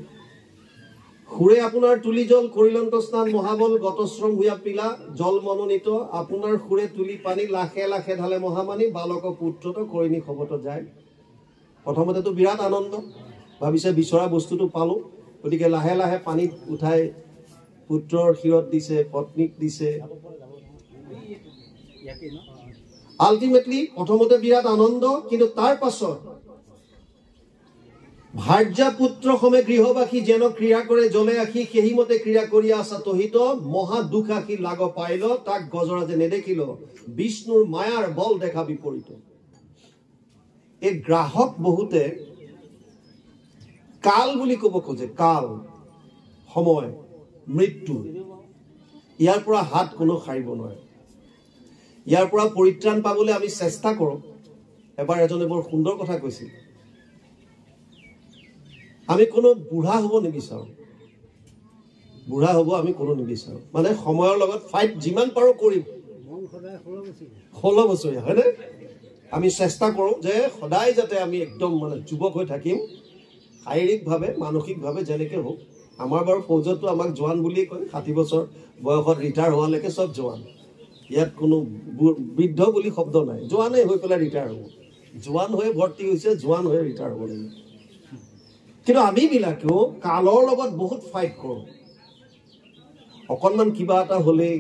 সুৰে আপোনাৰ তুলি জল কৰিলন্ত স্নান মহাবল গতশ্ৰম হুয়া পিলা জল মনোনীত, আপোনাৰ সুৰে তুলি পানী লাখে লাখে ঢালে মহামানী বালক পুত্ৰত কৰিনি খবত যায়। প্ৰথমতেতো বিৰাট আনন্দ, ভাবিছে বিচৰা বস্তুটো পালো, গতিকে লাহে লাহে পানীত উঠাই পুত্ৰৰ শিৰত দিছে, পত্নীক দিছে। আল্টিমেটলি প্ৰথমতে বিৰাট আনন্দ, কিন্তু তাৰ পাছত ভাৰ্যা পুত্ৰ সমে গৃহবাসী যেন ক্ৰিয়া কৰে জলে আখি, সেই মতে ক্ৰিয়া কৰি আছা তহিত মহা দুখ আখি লাগ পাইল, তাক গজৰাজে নেদেখিল বিষ্ণুৰ মায়াৰ বল দেখা বিপৰীত। এই গ্ৰাহক বহুতে কাল বুলি ক'ব খোজে, কাল, সময়, মৃত্যু, ইয়াৰ পৰা হাত কোনো সাৰিব নোৱাৰে। ইয়াৰ পৰা পৰিত্ৰাণ পাবলৈ আমি চেষ্টা কৰোঁ। এবাৰ এজনে বৰ সুন্দৰ কথা কৈছিল, আমি কোনো বুঢ়া হ'ব নিবিচাৰোঁ, বুঢ়া হ'ব আমি কোনো নিবিচাৰোঁ, মানে সময়ৰ লগত ফাইট যিমান পাৰোঁ কৰিম। 16 বছৰীয়া হয়নে? আমি চেষ্টা কৰোঁ যে সদায় যাতে আমি একদম মানে যুৱক হৈ থাকিম, শাৰীৰিকভাৱে মানসিকভাৱে যেনেকৈ হওক। আমাৰ বাৰু ফৌজতো আমাক জোৱান বুলিয়ে কয়, 60 বছৰ বয়সত ৰিটায়াৰ হোৱালৈকে চব জোৱান, ইয়াত কোনো বৃদ্ধ বুলি শব্দ নাই। জোৱানেই হৈ পেলাই ৰিটায়াৰ হ'ব, জোৱান হৈ ভৰ্তি হৈছে, জোৱান হৈ ৰিটায়াৰ হ'ব লাগিব। কিন্তু আমিবিলাকেও কালৰ লগত বহুত ফাইট কৰোঁ। অকণমান কিবা এটা হ'লেই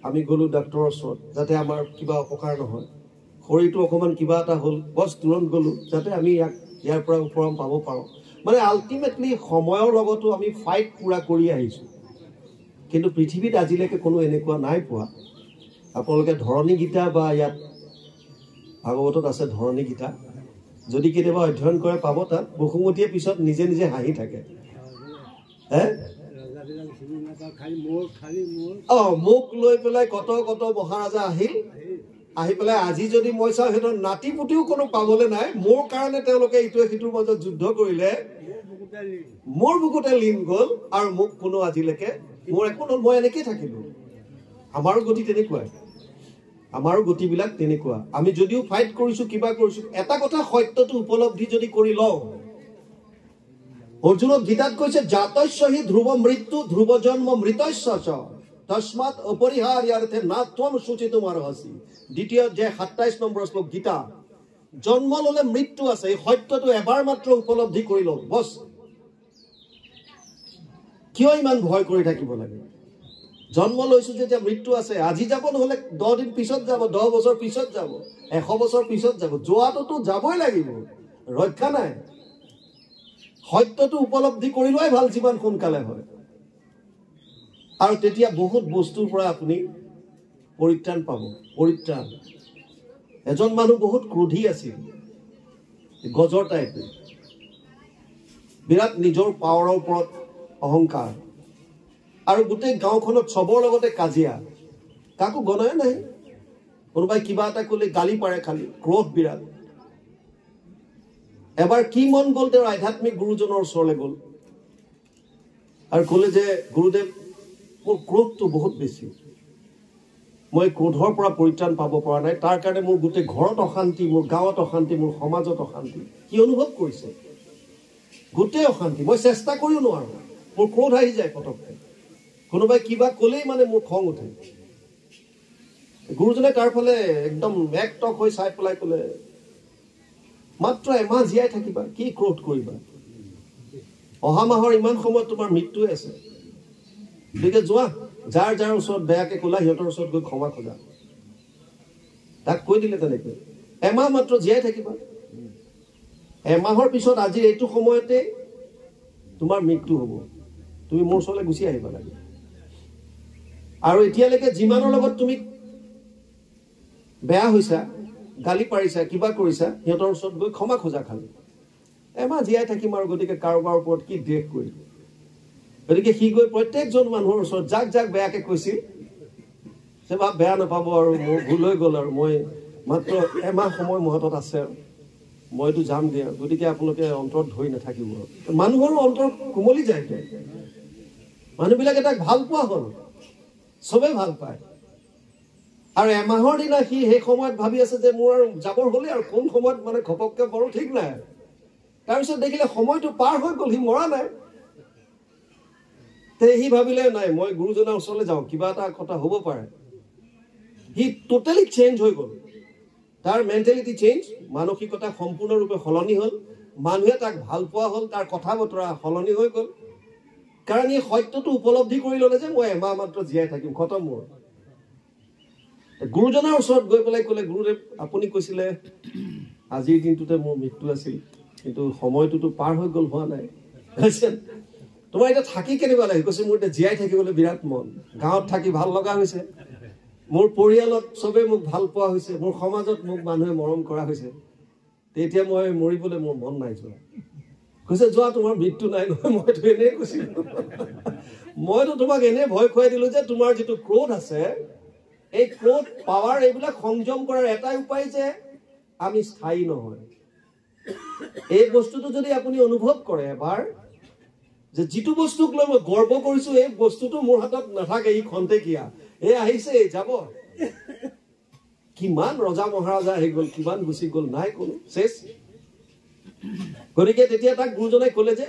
আমি গ'লোঁ ডাক্তৰৰ ওচৰত, যাতে আমাৰ কিবা অপকাৰ নহয়। শৰীৰটো অকণমান কিবা এটা হ'ল, বছ তুৰন্ত গ'লোঁ যাতে আমি ইয়াৰ পৰা উপৰাম পাব পাৰোঁ। মানে আল্টিমেটলি সময়ৰ লগতো আমি ফাইট পূৰা কৰি আহিছোঁ। কিন্তু পৃথিৱীত আজিলৈকে কোনো এনেকুৱা নাই পোৱা। আপোনালোকে ধৰণী গীতা বা ইয়াত ভাগৱতত আছে ধৰণী গীতা, যদি কেতিয়াবা অধ্যয়ন কৰে পাব। তাত বসুমতীয়ে পিছত নিজে নিজে হাঁহি থাকে, মোক লৈ পেলাই কত কত মহাৰাজা আহিল, আহি পেলাই আজি যদি মই চাওঁ সিহঁতৰ নাতি পুতিও কোনো পাবলৈ নাই, মোৰ কাৰণে তেওঁলোকে ইটোৱে সিটোৰ মাজত যুদ্ধ কৰিলে, মোৰ বুকুতে লীন গ'ল, আৰু মোক কোনো আজিলৈকে মোৰ একো নহ'ল, মই এনেকেই থাকিলো। আমাৰো গতি তেনেকুৱাই, আমাৰো গতিবিলাক তেনেকুৱা। আমি যদিও ফাইট কৰিছো, কিবা কৰিছো, এটা কথা সত্যটো উপলব্ধি যদি কৰি লওঁ, অৰ্জুনক গীতাত কৈছে জাতস্য হি ধ্ৰুৱ মৃত্যু ধ্ৰুৱ জন্ম মৃতস্য চ তস্মাৎ অপৰিহাৰ্যাৰ্থে না ত্বম শুচিতুম অৰ্হসি। দ্বিতীয় অধ্যায় 27 নম্বৰ শ্লোক গীতা। জন্ম ল'লে মৃত্যু আছে, এই সত্যটো এবাৰ মাত্ৰ উপলব্ধি কৰি লওঁ, বছ। কিয় ইমান ভয় কৰি থাকিব লাগে? জন্ম লৈছো যেতিয়া মৃত্যু আছে, আজি যাব নহ'লে 10 দিন পিছত যাব, 10 বছৰ পিছত যাব, 100 বছৰ পিছত যাব, যোৱাটোতো যাবই লাগিব, ৰক্ষা নাই। সত্যটো উপলব্ধি কৰি লোৱাই ভাল যিমান সোনকালে হয়, আৰু তেতিয়া বহুত বস্তুৰ পৰা আপুনি পৰিত্ৰাণ পাব। পৰিত্ৰাণ। এজন মানুহ বহুত ক্ৰোধী আছিল, গজৰ টাইপ, বিৰাট নিজৰ পাৱাৰৰ ওপৰত অহংকাৰ, আৰু গোটেই গাঁওখনত চবৰ লগতে কাজিয়া, কাকো গণাই নাই। কোনোবাই কিবা এটা ক'লে গালি পাৰে, খালি ক্ৰোধ বিৰাট। এবাৰ কি মন গ'ল, তেওঁৰ আধ্যাত্মিক গুৰুজনৰ ওচৰলৈ গ'ল আৰু ক'লে যে গুৰুদেৱ, মোৰ ক্ৰোধটো বহুত বেছি, মই ক্ৰোধৰ পৰা পৰিত্ৰাণ পাব পৰা নাই, তাৰ কাৰণে মোৰ গোটেই ঘৰত অশান্তি, মোৰ গাঁৱত অশান্তি, মোৰ সমাজত অশান্তি। কি অনুভৱ কৰিছে? গোটেই অশান্তি, মই চেষ্টা কৰিও নোৱাৰো, মোৰ ক্ৰোধ আহি যায় পটককে, কোনোবাই কিবা ক'লেই মানে মোৰ খং উঠে। গুৰুজনে তাৰ ফালে একদম একটক হৈ চাই পেলাই ক'লে, মাত্ৰ এমাহ জীয়াই থাকিবা, কি ক্ৰোধ কৰিবা? অহা মাহৰ ইমান সময়ত তোমাৰ মৃত্যুৱে আছে, গতিকে যোৱা, যাৰ যাৰ ওচৰত বেয়াকে ক'লা সিহঁতৰ ওচৰত গৈ ক্ষমা খোজা তাক কৈ দিলে তেনেকৈ এমাহ মাত্ৰ জীয়াই থাকিবা এমাহৰ পিছত আজি এইটো সময়তে তোমাৰ মৃত্যু হ'ব তুমি মোৰ ওচৰলৈ গুচি আহিবা লাগে আৰু এতিয়ালৈকে যিমানৰ লগত তুমি বেয়া হৈছা গালি পাৰিছা কিবা কৰিছা সিহঁতৰ ওচৰত গৈ ক্ষমা খোজা খালি এমাহ জীয়াই থাকিম আৰু গতিকে কাৰোবাৰ ওপৰত কি দ্বেষ কৰিম গতিকে সি গৈ প্ৰত্যেকজন মানুহৰ ওচৰত যাক যাক বেয়াকে কৈছিল যে ভাব বেয়া নাপাব আৰু মোৰ ভুল হৈ গ'ল আৰু মই মাত্ৰ এমাহ সময় মোৰ হাতত আছে আৰু মইতো যাম দিয়া গতিকে আপোনালোকে অন্তৰত ধৰি নাথাকিব মানুহৰো অন্তৰ কোমলি যায় মানুহবিলাকে তাক ভাল পোৱা হ'ল চবে ভাল পায় আৰু এমাহৰ দিনা সি সেই সময়ত ভাবি আছে যে মোৰ আৰু যাবৰ হ'লে আৰু কোন সময়ত মানে ঘপককে বৰো ঠিক নাই তাৰপিছত দেখিলে সময়টো পাৰ হৈ গ'ল সি মৰা নাই তে সি ভাবিলে নাই মই গুৰুজনাৰ ওচৰলৈ যাওঁ কিবা এটা কথা হ'ব পাৰে সি টোটেলি চেঞ্জ হৈ গ'ল তাৰ মেণ্টেলিটি চেঞ্জ মানসিকতা সম্পূৰ্ণৰূপে সলনি হ'ল মানুহে তাক ভাল পোৱা হ'ল তাৰ কথা বতৰা সলনি হৈ গ'ল কাৰণ এই সত্যটো উপলব্ধি কৰি ল'লে যে মই এমাহ মাত্ৰ জীয়াই থাকিম খতম মোৰ গুৰুজনাৰ ওচৰত গৈ পেলাই ক'লে গুৰুদেৱ আপুনি কৈছিলে আজিৰ দিনটোতে মোৰ মৃত্যু আছিল কিন্তু সময়টোতো পাৰ হৈ গ'ল হোৱা নাই তোমাৰ এতিয়া থাকি কেনেকুৱা লাগে কৈছে মোৰ এতিয়া জীয়াই থাকিবলৈ বিৰাট মন গাঁৱত থাকি ভাল লগা হৈছে মোৰ পৰিয়ালত চবে মোক ভাল পোৱা হৈছে মোৰ সমাজত মোক মানুহে মৰম কৰা হৈছে তেতিয়া মই মৰিবলৈ মোৰ মন নাই যোৱা কৈছে যোৱা তোমাৰ মৃত্যু নাই নহয় মইতো এনেই কৈছিলো মইতো তোমাক এনেই ভয় খুৱাই দিলো যে তোমাৰ যিটো ক্ৰোধ আছে এই ক্ৰোধ পাৱাৰ এইবিলাক সংযম কৰাৰ এটাই উপায় যে আমি স্থায়ী নহয় এই বস্তুটো যদি আপুনি অনুভৱ কৰে এবাৰ যে যিটো বস্তুক লৈ মই গৰ্ব কৰিছো এই বস্তুটো মোৰ হাতত নাথাকে ই খন্তেকীয়া এই আহিছে যাব কিমান ৰজা মহাৰাজা আহি গ'ল কিমান গুচি গ'ল নাই কোনো শেষ গতিকে তেতিয়া তাক গুৰুজনাই ক'লে যে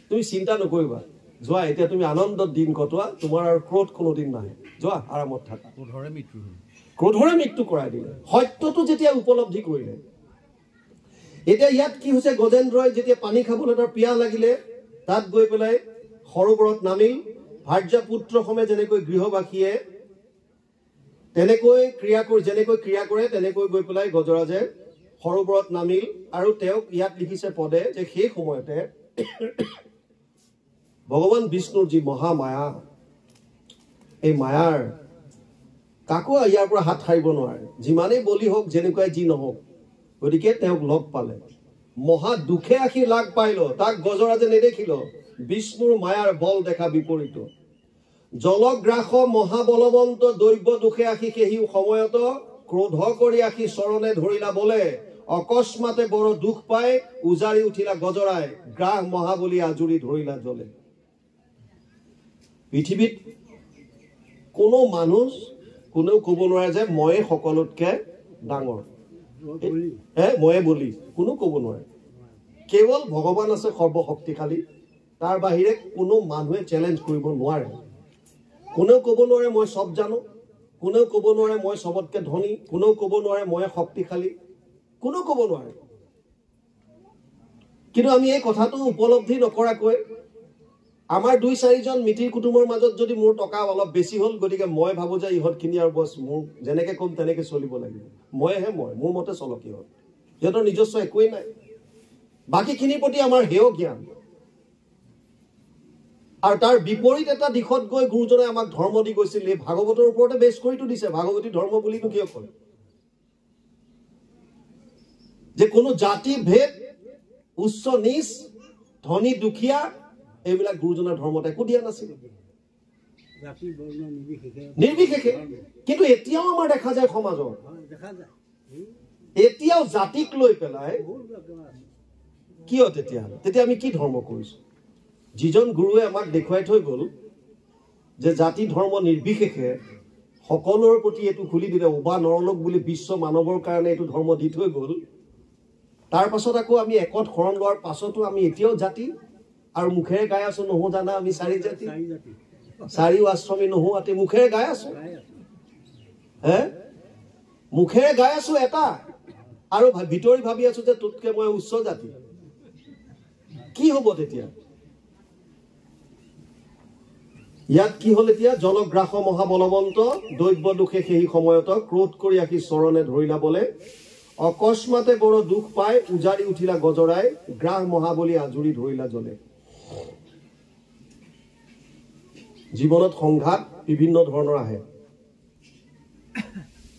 তুমি চিন্তা নকৰিবা যোৱা এতিয়া তুমি আনন্দত দিন কটোৱা তোমাৰ আৰু ক্ৰোধ কোনোদিন নাহে যোৱা আৰামত থাকা ক্ৰোধৰে মৃত্যু কৰাই দিলে সত্যটো যেতিয়া উপলব্ধি কৰিলে এতিয়া ইয়াত কি হৈছে গজেন্দ্ৰই যেতিয়া পানী খাবলৈ তাৰ পিয়াহ লাগিলে তাত গৈ পেলাই সৰোবৰত নামিল ভাৰ্যা পুত্ৰ সমে যেনেকৈ গৃহবাসীয়ে তেনেকৈ ক্ৰিয়া কৰে তেনেকৈ গৈ পেলাই গজৰাজে সৰোবৰত নামিল আৰু তেওঁক ইয়াত লিখিছে পদে যে সেই সময়তে ভগৱান বিষ্ণুৰ যি মহামায়া এই মায়াৰ কাকো ইয়াৰ পৰা হাত সাৰিব নোৱাৰে যিমানেই বলি হওক যেনেকুৱাই যি নহওক গতিকে তেওঁক লগ পালে মহা দুখে আহি লাগ পাইল তাক গজৰাজে নেদেখিল বিষ্ণুৰ মায়াৰ বল দেখা বিপৰীত জলগ্ৰাস মহাবলৱন্ত দৈব্য দুখে আহি সেই সময়ত ক্ৰোধ কৰি আহি চৰণে ধৰিলা বলে অকস্মাতে বড় দুখ পাই উজাৰি উঠিলা গজৰাই গ্ৰাহ মহাবলী আজুৰি ধৰিলা জলে পৃথিৱীত কোনো মানুহ কোনেও ক'ব নোৱাৰে যে মই সকলোতকে ডাঙৰ ময়ে বলি কোনো ক'ব নোৱাৰে কেৱল ভগৱান আছে সৰ্বশক্তিশালী তাৰ বাহিৰে কোনো মানুহে চেলেঞ্জ কৰিব নোৱাৰে কোনেও ক'ব নোৱাৰে মই সব জানো কোনেও ক'ব নোৱাৰে মই সবতকে ধনী কোনেও ক'ব নোৱাৰে মই শক্তিশালী কোনেও ক'ব নোৱাৰে কিন্তু আমি এই কথাটো উপলব্ধি নকৰাকৈ আমাৰ 2-4জন মিতিৰ কুটুমৰ মাজত যদি মোৰ টকা অলপ বেছি হ'ল গতিকে মই ভাবো যে ইহঁতখিনি আৰু বস মোৰ যেনেকৈ কম তেনেকৈ চলিব লাগিব মইহে মোৰ মতে চলক ইহঁতৰ নিজস্ব একোৱেই নাই বাকীখিনিৰ প্ৰতি আমাৰ হেয় জ্ঞান আৰু তাৰ বিপৰীত এটা দিশত গৈ গুৰুজনে আমাক ধৰ্ম দি গৈছিল এই ভাগৱতৰ ওপৰতে বেছ কৰিটো দিছে ভাগৱতী ধৰ্ম বুলিনো কিয় কয় যে কোনো জাতি ভেদ উচ্চ নিচ ধনী দুখীয়া এইবিলাক গুৰুজনাৰ ধৰ্মত একো দিয়া নাছিল নিৰ্বিশেষে কিন্তু এতিয়াও আমাৰ দেখা যায় সমাজত এতিয়াও জাতিক লৈ পেলাই কিয় তেতিয়া আমি কি ধৰ্ম কৰিছো যিজন গুৰুৱে আমাক দেখুৱাই থৈ গ'ল যে জাতি ধৰ্ম নিৰ্বিশেষে সকলোৰ প্ৰতি এইটো খুলি দিলে উবা নৰলোক বুলি বিশ্ব মানৱৰ কাৰণে এইটো ধৰ্ম দি থৈ গ'ল তাৰ পাছত আকৌ আমি একত শৰণ লোৱাৰ পাছতো আমি এতিয়াও জাতি আৰু মুখেৰে গাই আছো নহো জানা আমি চাৰি জাতি চাৰিও আশ্ৰমী নহো আতি মুখেৰে গাই আছো মুখেৰে গাই আছো এটা আৰু ভিতৰি ভাবি আছো যে তোতকে মই উচ্চ জাতি কি হ'ব তেতিয়া ইয়াত কি হল এতিয়া জলগ্ৰাস মহাবলৱন্ত দৈব্য দুখে সেই সময়ত ক্ৰোধ কৰি আহি চৰণে ধৰিলা বলে অকস্মাতে বড় দুখ পাই উজাৰি উঠিলা গজৰাই গ্ৰাস মহাবলী আজুৰি ধৰিলা জলে জীৱনত সংঘাত বিভিন্ন ধৰণৰ আহে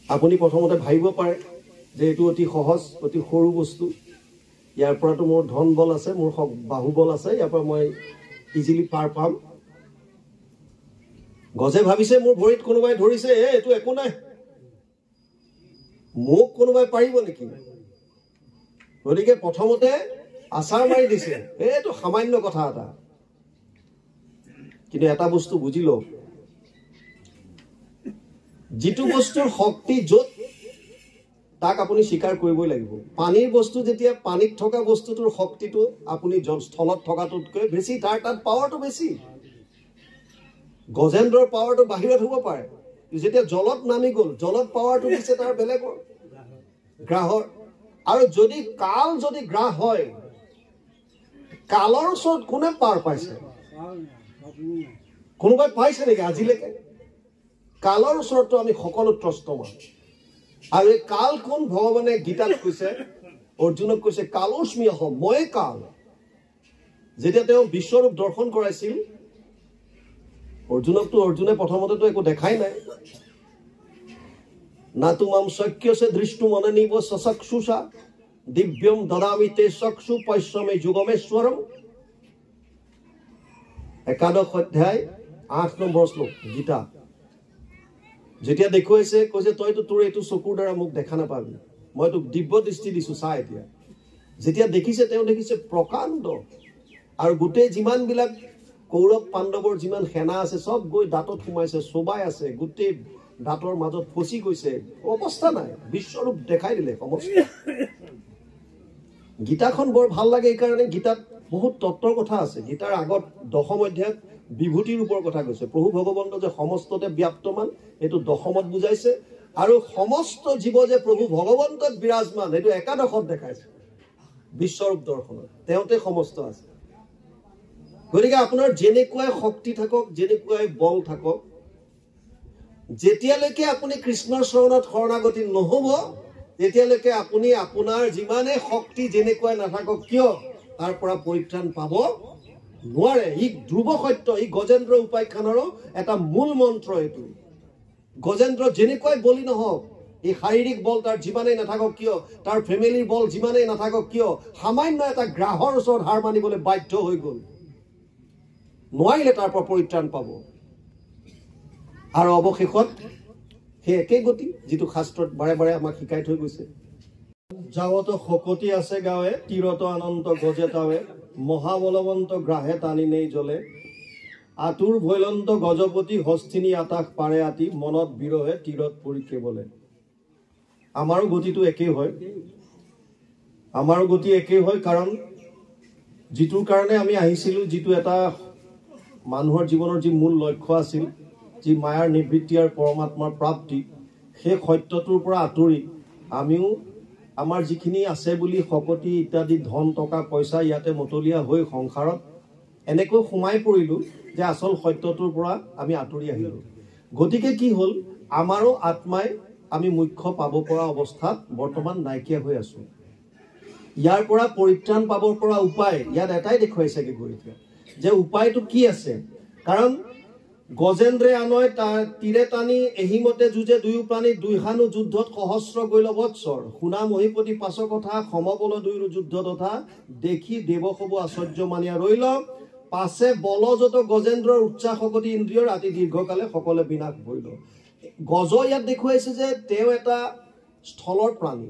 আপুনি প্ৰথমতে ভাবিব পাৰে যে এটো অতি সহজ অতি সৰু বস্তু ইয়াৰ পৰাটো মোৰ ধন বল আছে মোৰ বাহুবল আছে ইয়াৰ পৰা মই ইজিলি পাৰ পাম গজে ভাবিছে মোৰ ভৰিত কোনোবাই ধৰিছে এটো একো নাই মোক কোনোবাই পাৰিব নেকি গতিকে প্ৰথমতে আছাৰ মাৰি দিছে এটো সামান্য কথা এটা কিন্তু এটা বস্তু বুজিল যিটো বস্তুৰ শক্তি যত তাক আপুনি স্বীকাৰ কৰিবই লাগিব পানীৰ বস্তু যেতিয়া পানীত থকা বস্তুটোৰ শক্তিটো আপুনি স্থলত থকাটোতকৈ বেছি তাৰ তাত পাৱাৰটো বেছি গজেন্দ্ৰৰ পাৱাৰটো বাহিৰত হ'ব পাৰে যেতিয়া জলত নামি গল জলত পাৱাৰটো দিছে তাৰ বেলেগৰ গ্ৰাহৰ আৰু যদি কাল যদি গ্ৰাহ হয় কালৰ ওচৰত কোনে পাৰ পাইছে কোনোবাই পাইছে নেকি আজিলৈকে কালৰ ওচৰতটো আমি সকলো ত্ৰস্তমান আৰু এই কাল কোন ভগৱানে গীতাত কৈছে অৰ্জুনক কৈছে কালোস্মি অহম মই কাল যেতিয়া তেওঁ বিশ্বৰূপ দৰ্শন কৰাইছিল অৰ্জুনে প্ৰথমতেতো একো দেখাই নাই না তুমাম শক্যসে দৃষ্টু মনে নিব সচক্ষুষা দিব্যম দদামি তে চক্ষু পৈশ্রমে যুগমেশ্বরম একাদশ অধ্যায় 8 নম্বৰ শ্লোক গীতা যেতিয়া দেখুৱাইছে কৈছে তইতো তোৰ এইটো চকুৰ দ্বাৰা মোক দেখা নাপাবি মই তোক দিব্য দৃষ্টি দিছো চা এতিয়া যেতিয়া দেখিছে তেওঁ দেখিছে প্ৰকাণ্ড আৰু গোটেই যিমান বিলাক কৌৰৱ পাণ্ডৱৰ যিমান সেনা আছে সব গৈ দাঁতত সোমাইছে সোবাই আছে গোটেই দাঁতৰ মাজত ফসি গৈছে অৱস্থা নাই বিশ্বৰূপ দেখাই দিলে সমস্ত গীতাখন বৰ ভাল লাগে এই কাৰণে গীতাত বহুত তত্ত্বৰ কথা আছে গীতাৰ আগত দশম অধ্যায়ত বিভূতিৰ ওপৰ কথা কৈছে প্ৰভু ভগৱন্ত যে সমস্ততে ব্যাপ্তমান এটো দশমত বুজাইছে আৰু সমস্ত জীৱ যে প্ৰভু ভগৱন্তত বিৰাজমান এটো একাদশত দেখাইছে বিশ্বৰূপ দৰ্শনত তেওঁতে সমস্ত আছে গতিকে আপোনাৰ যেনেকুৱাই শক্তি থাকক যেনেকুৱাই বল থাকক যেতিয়ালৈকে আপুনি কৃষ্ণৰ শৰণত শৰণাগতি নহব তেতিয়ালৈকে আপুনি আপোনাৰ যিমানে শক্তি যেনেকুৱাই নাথাকক কিয় তাৰ পৰা পৰিত্ৰাণ পাব নোৱাৰে ই ধ্ৰুৱ সত্য ই গজেন্দ্ৰ উপাখ্যানৰো এটা মূল মন্ত্ৰ এটো গজেন্দ্ৰ যেনেকুৱাই বলি নহওক এই শাৰীৰিক বল তাৰ যিমানেই নাথাকক কিয় তাৰ ফেমিলিৰ বল যিমানেই নাথাকক কিয় সামান্য এটা গ্ৰাহৰ ওচৰত হাৰ মানিবলৈ বাধ্য হৈ গল নোৱাৰিলে তাৰ পৰা পৰিত্ৰাণ পাব আৰু অৱশেষত সেই একে গতি যিটো শাস্ত্ৰত বাৰে বাৰে আমাক শিকাই থৈ গৈছে যাৱত শকতি আছে গাৱে তীৰত আনন্ত গজে তাৱে মহাবলৱন্ত গ্ৰাহে টানি নেই জলে আতুৰ ভৈলন্ত গজপতি হস্তিনী আতাক পাৰে আতি মনত বিৰহে তীৰত পৰি কেৱলে আমাৰো গতিটো একেই হয় কাৰণ যিটোৰ কাৰণে আমি আহিছিলো যিটো এটা মানুহৰ জীৱনৰ যি মূল লক্ষ্য আছিল যি মায়াৰ নিবৃত্তি আৰু পৰমাত্মাৰ প্ৰাপ্তি সেই সত্যটোৰ পৰা আঁতৰি আমিও আমাৰ যিখিনি আছে বুলি শকতি ইত্যাদি ধন টকা পইচা ইয়াতে মতলীয়া হৈ সংসাৰত এনেকৈ সোমাই পৰিলো যে আসল সত্যটোৰ পৰা আমি আঁতৰি আহিলো গতিকে কি হল আমাৰো আত্মাই আমি মুখ্য পাব পৰা অৱস্থাত বৰ্তমান নাইকিয়া হৈ আছো ইয়াৰ পৰা পৰিত্ৰাণ পাবৰ পৰা উপায় ইয়াত এটাই দেখুৱাইছেগে গৰিকা যে উপায়টো কি আছে কাৰণ গজেন্দ্ৰে আনয় তীৰে টানি এহিমতে যুঁজে দুয়ো প্ৰাণী দুইহানো যুদ্ধত সহস্ৰ গৈল বৎসৰ শুনা মহিপতি পাছ কথা সমবল দুয়ো যুদ্ধ তথা দেখি দেৱসবু আশ্চৰ্য মানিয়া ৰৈল পাছে বল যত গজেন্দ্ৰৰ উচ্চাস শকতি ইন্দ্ৰিয়ৰ ৰাতি দীৰ্ঘকালে সকলে বিনাশ ভৰিল গজ ইয়াত দেখুৱাইছে যে তেওঁ এটা স্থলৰ প্ৰাণী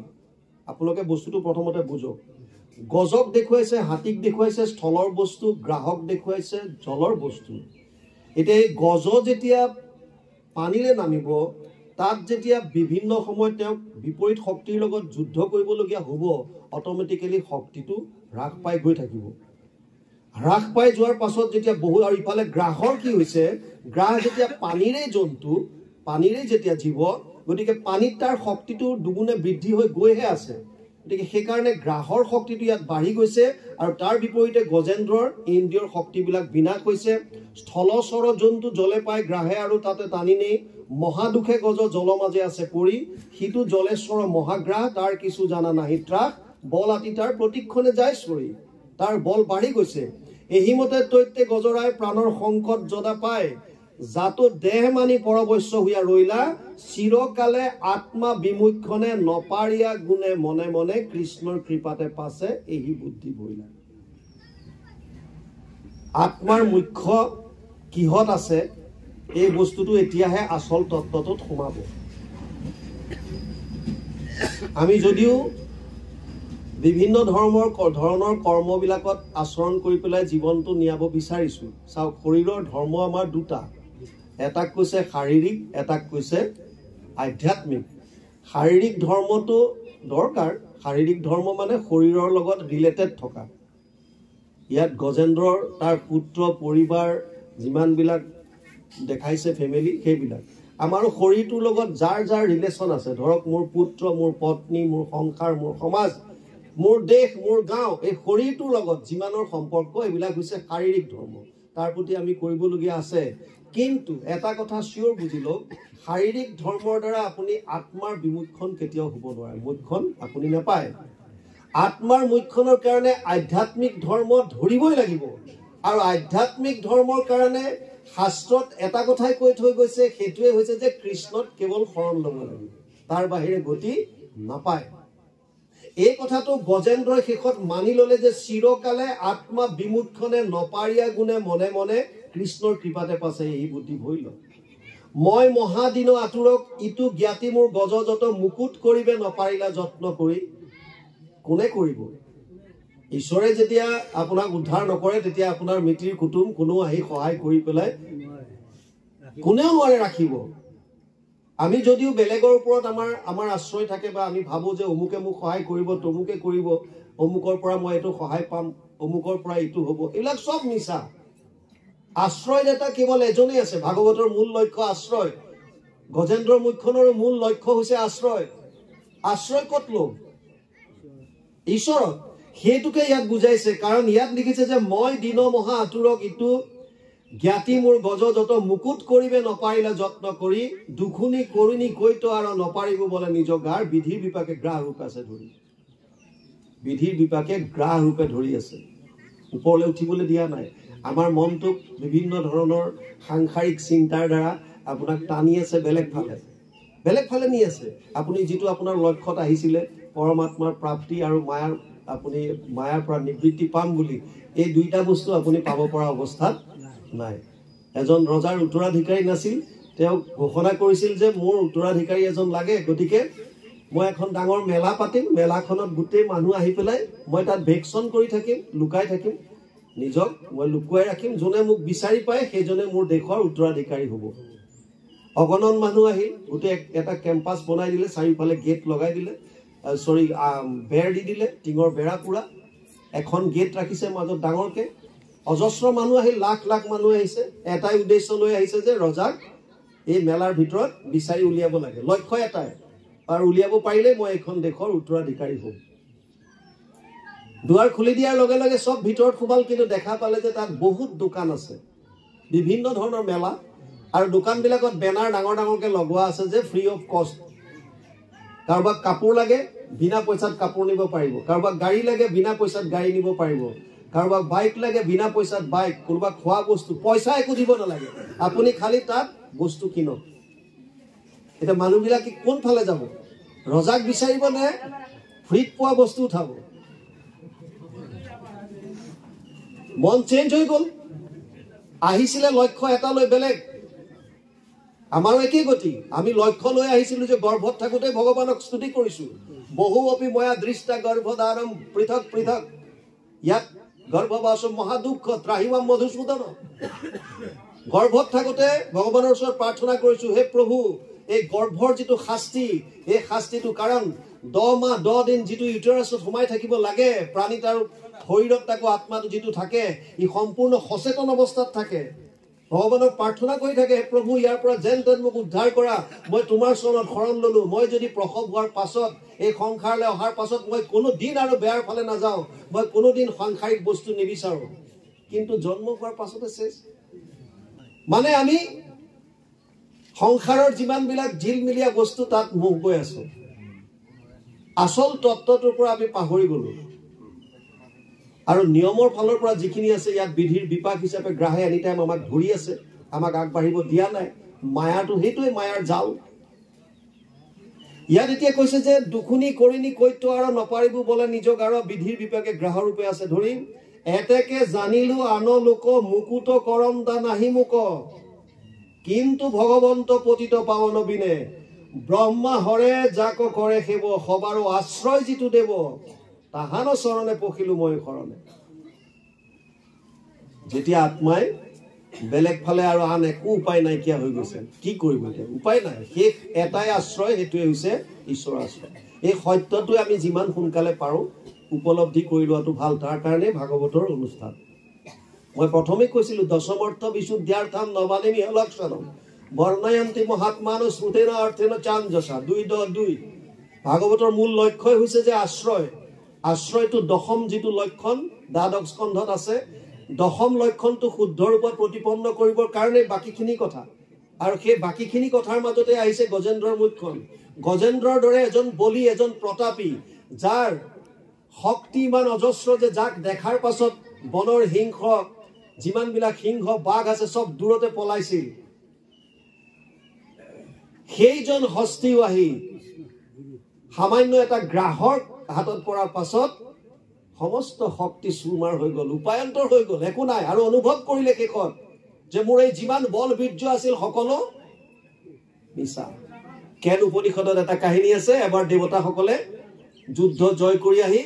আপোনালোকে বস্তুটো প্ৰথমতে বুজক গজক দেখুৱাইছে হাতীক দেখুৱাইছে স্থলৰ বস্তু গ্ৰাহক দেখুৱাইছে জলৰ বস্তু এতিয়া এই গজ যেতিয়া পানীৰে নামিব তাত যেতিয়া বিভিন্ন সময়ত তেওঁ বিপৰীত শক্তিৰ লগত যুদ্ধ কৰিবলগীয়া হ'ব অটোমেটিক্যালি শক্তিটো হ্ৰাস পাই গৈ থাকিব হ্ৰাস পাই যোৱাৰ পাছত যেতিয়া বহু আৰু ইফালে গ্ৰাহৰ কি হৈছে গ্ৰাহ যেতিয়া পানীৰে জন্তু পানীৰে যেতিয়া জীৱ গতিকে পানীত তাৰ শক্তিটো দুগুণে বৃদ্ধি হৈ গৈহে আছে গতিকে সেইকাৰণে গ্ৰাহৰ শক্তিটো ইয়াত বাঢ়ি গৈছে আৰু তাৰ বিপৰীতে গজেন্দ্ৰৰ ইন্দ্ৰিয়ৰ শক্তিবিলাক বিনাশ হৈছে স্থলচৰ জন্তু জলে পায় গ্ৰাহে আৰু তাতে টানি নেই মহাদুখে গজ জল মাজে আছে পৰি সিটো জলেশ্বৰ মহাগ্ৰাহ তাৰ কিছু জানা নাহি ত্ৰাস বল আতি তাৰ প্ৰতিক্ষণে যায় চৰি তাৰ বল বাঢ়ি গৈছে এহিমতে তৈত্যে গজৰাই প্ৰাণৰ সংকট জদা পায় জাতো দেহ মানি পৰবশ্য হুয়া ৰৈলা চিৰকালে আত্মা বিমুক্ষণে নপাৰিয়া গুণে মনে মনে কৃষ্ণৰ কৃপাতে পাছে এহি বুদ্ধি বইলা আত্মাৰ মুখ্য কিহত আছে এই বস্তুটো এতিয়াহে আচল তত্ত্বটোত সোমাব আমি যদিও বিভিন্ন ধৰণৰ কৰ্মবিলাকত আচৰণ কৰি পেলাই জীৱনটো নিয়াব বিচাৰিছো চাওক শৰীৰৰ ধৰ্ম আমাৰ দুটা এটাক কৈছে শাৰীৰিক এটাক কৈছে আধ্যাত্মিক শাৰীৰিক ধৰ্মটো দৰকাৰ শাৰীৰিক ধৰ্ম মানে শৰীৰৰ লগত ৰিলেটেড থকা ইয়াত গজেন্দ্ৰৰ তাৰ পুত্ৰ পৰিবাৰ যিমানবিলাক দেখাইছে ফেমিলি সেইবিলাক আমাৰো শৰীৰটোৰ লগত যাৰ যাৰ ৰিলেশ্যন আছে ধৰক মোৰ পুত্ৰ মোৰ পত্নী মোৰ সংসাৰ মোৰ সমাজ মোৰ দেশ মোৰ গাঁও এই শৰীৰটোৰ লগত যিমানৰ সম্পৰ্ক এইবিলাক হৈছে শাৰীৰিক ধৰ্ম তাৰ প্ৰতি আমি কৰিবলগীয়া আছে কিন্তু এটা কথা চিয়ৰ বুজিল শাৰীৰিক ধৰ্মৰ দ্বাৰা আপুনি আত্মাৰ বিমুক্ষণ কেতিয়াও হ'ব নোৱাৰে মুক্ষণ আপুনি নাপায় আত্মাৰ মুক্ষণৰ কাৰণে আধ্যাত্মিক ধৰ্ম ধৰিবই লাগিব আৰু আধ্যাত্মিক ধৰ্মৰ কাৰণে শাস্ত্ৰত এটা কথাই কৈ থৈ গৈছে সেইটোৱে হৈছে যে কৃষ্ণত কেৱল শৰণ ল'ব লাগিব তাৰ বাহিৰে গতি নাপায় এই কথাটো গজেন্দ্ৰই শেষত মানি ললে যে চিৰকালে আত্মা বিমুক্ষণে নপাৰিয়া গুণে মনে মনে কৃষ্ণৰ কৃপাতে পাছে এই বুদ্ধি ভৰিল মই মহাদিন আতুৰক ইটো জ্ঞাতি মোৰ গজ যত মুকুট কৰিবে নপাৰিলা যত্ন কৰি কোনে কৰিব ঈশ্বৰে যেতিয়া আপোনাক উদ্ধাৰ নকৰে তেতিয়া আপোনাৰ মিতিৰ কুটুম কোনো আহি সহায় কৰি পেলাই কোনেও নোৱাৰে ৰাখিব আমি যদিও বেলেগৰ ওপৰত আমাৰ আশ্ৰয় থাকে বা আমি ভাবো যে অমুকে মোক সহায় কৰিব তমুকে কৰিব অমুকৰ পৰা মই এইটো সহায় পাম অমুকৰ পৰা এইটো হ'ব এইবিলাক সব মিছা আশ্ৰয় এটা কেৱল এজনেই আছে ভাগৱতৰ মূল লক্ষ্য আশ্ৰয় গজেন্দ্ৰৰ মুখ্যনৰ মূল লক্ষ্য হৈছে আশ্ৰয় আশ্ৰয় ক'ত ল'ম ঈশ্বৰত সেইটোকে ইয়াত বুজাইছে কাৰণ ইয়াত লিখিছে যে মই দিন মহা আতুৰক ইটো জ্ঞাতি মোৰ গজ যত মুকুট কৰিবে নপাৰিলা যত্ন কৰি দুখুনি কৰুণী কৈতো আৰু নপাৰিব বলে নিজ গাৰ বিধিৰ বিপাকে গ্ৰাহ ৰূপে আছে ধৰি বিধিৰ বিপাকে গ্ৰাহ ৰূপে ধৰি আছে ওপৰলৈ উঠিবলৈ দিয়া নাই আমাৰ মনটোক বিভিন্ন ধৰণৰ সাংসাৰিক চিন্তাৰ দ্বাৰা আপোনাক টানি আছে বেলেগ ফালে নি আছে আপুনি যিটো আপোনাৰ লক্ষ্যত আহিছিলে পৰমাত্মাৰ প্ৰাপ্তি আৰু আপুনি মায়াৰ পৰা নিবৃত্তি পাম বুলি এই দুইটা বস্তু আপুনি পাব পৰা অৱস্থাত নাই এজন ৰজাৰ উত্তৰাধিকাৰী নাছিল তেওঁ ঘোষণা কৰিছিল যে মোৰ উত্তৰাধিকাৰী এজন লাগে গতিকে মই এখন ডাঙৰ মেলা পাতিম মেলাখনত গোটেই মানুহ আহি পেলাই মই তাত ভেকচন কৰি থাকিম লুকাই থাকিম নিজক মই লুকুৱাই ৰাখিম যোনে মোক বিচাৰি পায় সেইজনে মোৰ দেশৰ উত্তৰাধিকাৰী হ'ব অগণন মানুহ আহিল গোটেই এটা কেম্পাছ বনাই দিলে চাৰিওফালে গেট লগাই দিলে বেৰ দি দিলে টিঙৰ বেৰা পুৰা এখন গেট ৰাখিছে মাজত ডাঙৰকে অজস্ৰ মানুহ আহিল লাখ লাখ মানুহ আহিছে এটাই উদ্দেশ্য লৈ আহিছে যে ৰজাক এই মেলাৰ ভিতৰত বিচাৰি উলিয়াব লাগে লক্ষ্য এটাই আৰু উলিয়াব পাৰিলে মই এখন দেশৰ উত্তৰাধিকাৰী হ'ম দুৱাৰ খুলি দিয়াৰ লগে লগে সব ভিতৰত সোমাল কিন্তু দেখা পালে যে তাত বহুত দোকান আছে বিভিন্ন ধৰণৰ মেলা আৰু দোকানবিলাকত বেনাৰ ডাঙৰ ডাঙৰকে লগোৱা আছে যে ফ্ৰী অফ কষ্ট কাৰোবাক কাপোৰ লাগে বিনা পইচাত কাপোৰ নিব পাৰিব কাৰোবাক গাড়ী লাগে বিনা পইচাত গাড়ী নিব পাৰিব কাৰোবাক বাইক লাগে বিনা পইচাত বাইক কোনোবা খোৱা বস্তু পইচা একো দিব নালাগে আপুনি খালি তাত বস্তু কিনক এটা মানুহবিলাকে কোনফালে যাব ৰজাক বিচাৰিব নে ফ্ৰীত পোৱা বস্তু উঠাব মন চেঞ্জ হৈ গ'ল আহিছিলে লক্ষ্য এটা লৈ বেলেগ আমাৰো একেই গতি আমি লক্ষ্য লৈ আহিছিলো যে গৰ্ভত থাকোঁতে ভগৱানক স্তুতি কৰিছো বহু অপি ময়া দৃষ্টা গৰ্ভধাৰম পৃথক পৃথক ইয়াত গৰ্ভবাস মহাদুঃখ ত্ৰাহিমাম মধুসূদন গৰ্ভত থাকোঁতে ভগৱানৰ ওচৰত প্ৰাৰ্থনা কৰিছো হে প্ৰভু এই গৰ্ভৰ যিটো শাস্তি এই শাস্তিটো কাৰণ 10 মাহ 10 দিন যিটো ইউটেৰাছত সোমাই থাকিব লাগে প্ৰাণীৰ শৰীৰত তাকো আত্মাটো যিটো থাকে ই সম্পূৰ্ণ সচেতন অৱস্থাত থাকে ভগৱানক প্ৰাৰ্থনা কৰি থাকে, প্ৰভু ইয়াৰ পৰা যেন তেন মোক উদ্ধাৰ কৰা, মই তোমাৰ চৰণত শৰণ ললো, মই যদি প্ৰসৱ হোৱাৰ পাছত এই সংসাৰলৈ অহাৰ পাছত মই কোনো দিন আৰু বেয়াৰ ফালে নাযাওঁ, মই কোনোদিন সাংসাৰিক বস্তু নিবিচাৰো। কিন্তু জন্ম হোৱাৰ পাছতে শেষ। মানে আমি সংসাৰৰ যিমানবিলাক ঝিলমিলীয়া বস্তু তাত মুখ গৈ আছো, আচল তত্ত্বটোৰ পৰা আমি পাহৰি গলো। আৰু নিয়মৰ ফালৰ পৰা যিখিনি আছে ইয়াত বিধিৰ বিপাক হিচাপে গ্ৰাহে এনি টাইম আমাক ধৰি আছে, আমাক আগবাঢ়িব দিয়া নাই। মায়াটো সেইটোৱে মায়াৰ জাল। ইয়াত এতিয়া কৈছে যে দুখুনি কৰিনি কৈতো আৰু নপাৰিব বলে নিজক আৰু বিধিৰ বিপাকে গ্ৰাহ ৰূপে আছে ধৰিম, এতেকে জানিলো আন লোক মুকুত কৰম দা নাহি মুক, কিন্তু ভগৱন্ত পতিত পাৱন বিনে, ব্ৰহ্মা হৰে যাক কৰে সেৱ, সবাৰো আশ্ৰয় যিটো দেৱ, তাহান চৰণে পখিলো মই শৰণে। যেতিয়া আত্মাই বেলেগ ফালে আৰু আন একো উপায় নাইকিয়া হৈ গৈছে, কি কৰিব এতিয়া? উপায় নাই, শেষ এটাই আশ্ৰয়, সেইটোৱে হৈছে ঈশ্বৰৰ আশ্ৰয়। এই সত্যটোৱে আমি যিমান সোনকালে পাৰো উপলব্ধি কৰি লোৱাটো ভাল। তাৰ কাৰণে ভাগৱতৰ অনুষ্ঠান। মই প্ৰথমে কৈছিলো দশমৰ্থ বিশুদ্ধ্যাৰ্থম নবানিমি লক্ষণম বৰ্ণয়ন্তি মহাত্মানো শ্ৰুতেন অৰ্থেন চাঞ্জসা 2:2। ভাগৱতৰ মূল লক্ষ্যই হৈছে যে আশ্ৰয়। আশ্ৰয়টো দশম যিটো লক্ষণ দ্বাদশ স্কন্ধত আছে, দশম লক্ষণটো শুদ্ধ ৰূপত প্ৰতিপন্ন কৰিবৰ কাৰণে বাকীখিনি কথা। আৰু সেই বাকীখিনি কথাৰ মাজতে আহিছে গজেন্দ্ৰৰ মুখ্যণ। গজেন্দ্ৰৰ দৰে এজন বলি, এজন প্ৰতাপী, যাৰ শক্তি ইমান অজস্ৰ যে যাক দেখাৰ পাছত বনৰ সিংহ, যিমানবিলাক সিংহ বাঘ আছে চব দূৰতে পলাইছিল, সেইজন হস্তিও আহি সামান্য এটা গ্ৰাহৰ হাতত পৰাৰ পাছত সমস্ত শক্তি চুৰমাৰ হৈ গ'ল, উপায়ন্তৰ হৈ গ'ল, একো নাই। আৰু অনুভৱ কৰিলে শেষত যে মোৰ এই যিমান বল বীৰ্য আছিল সকলো মিছা। কেন উপনিষদত এটা কাহিনী আছে, এবাৰ দেৱতাসকলে যুদ্ধ জয় কৰি আহি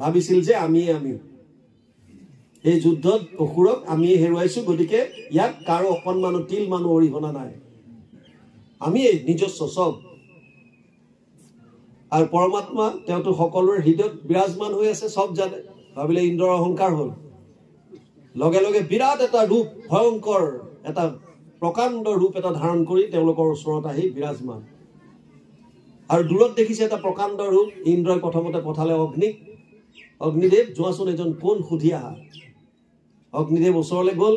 ভাবিছিল যে আমি এই যুদ্ধত অসুৰক আমি হেৰুৱাইছো, গতিকে ইয়াত কাৰো অকণমানো তিল মানুহ অৰিহণা নাই, আমি নিজস্ব চব। আৰু পৰমাত্মা তেওঁতো সকলোৰে হৃদয়ত বিৰাজমান হৈ আছে, চব জানে। ভাবিলে ইন্দ্ৰৰ অহংকাৰ হ'ল, লগে লগে বিৰাট এটা ৰূপ, ভয়ংকৰ এটা প্ৰকাণ্ড ৰূপ এটা ধাৰণ কৰি তেওঁলোকৰ ওচৰত আহি বিৰাজমান। আৰু দূৰত দেখিছে এটা প্ৰকাণ্ড ৰূপ। ইন্দ্ৰই প্ৰথমতে পঠালে অগ্নিক, অগ্নিদেৱ যোৱাচোন এজন কোন সুধি আহা। অগ্নিদেৱ ওচৰলৈ গ'ল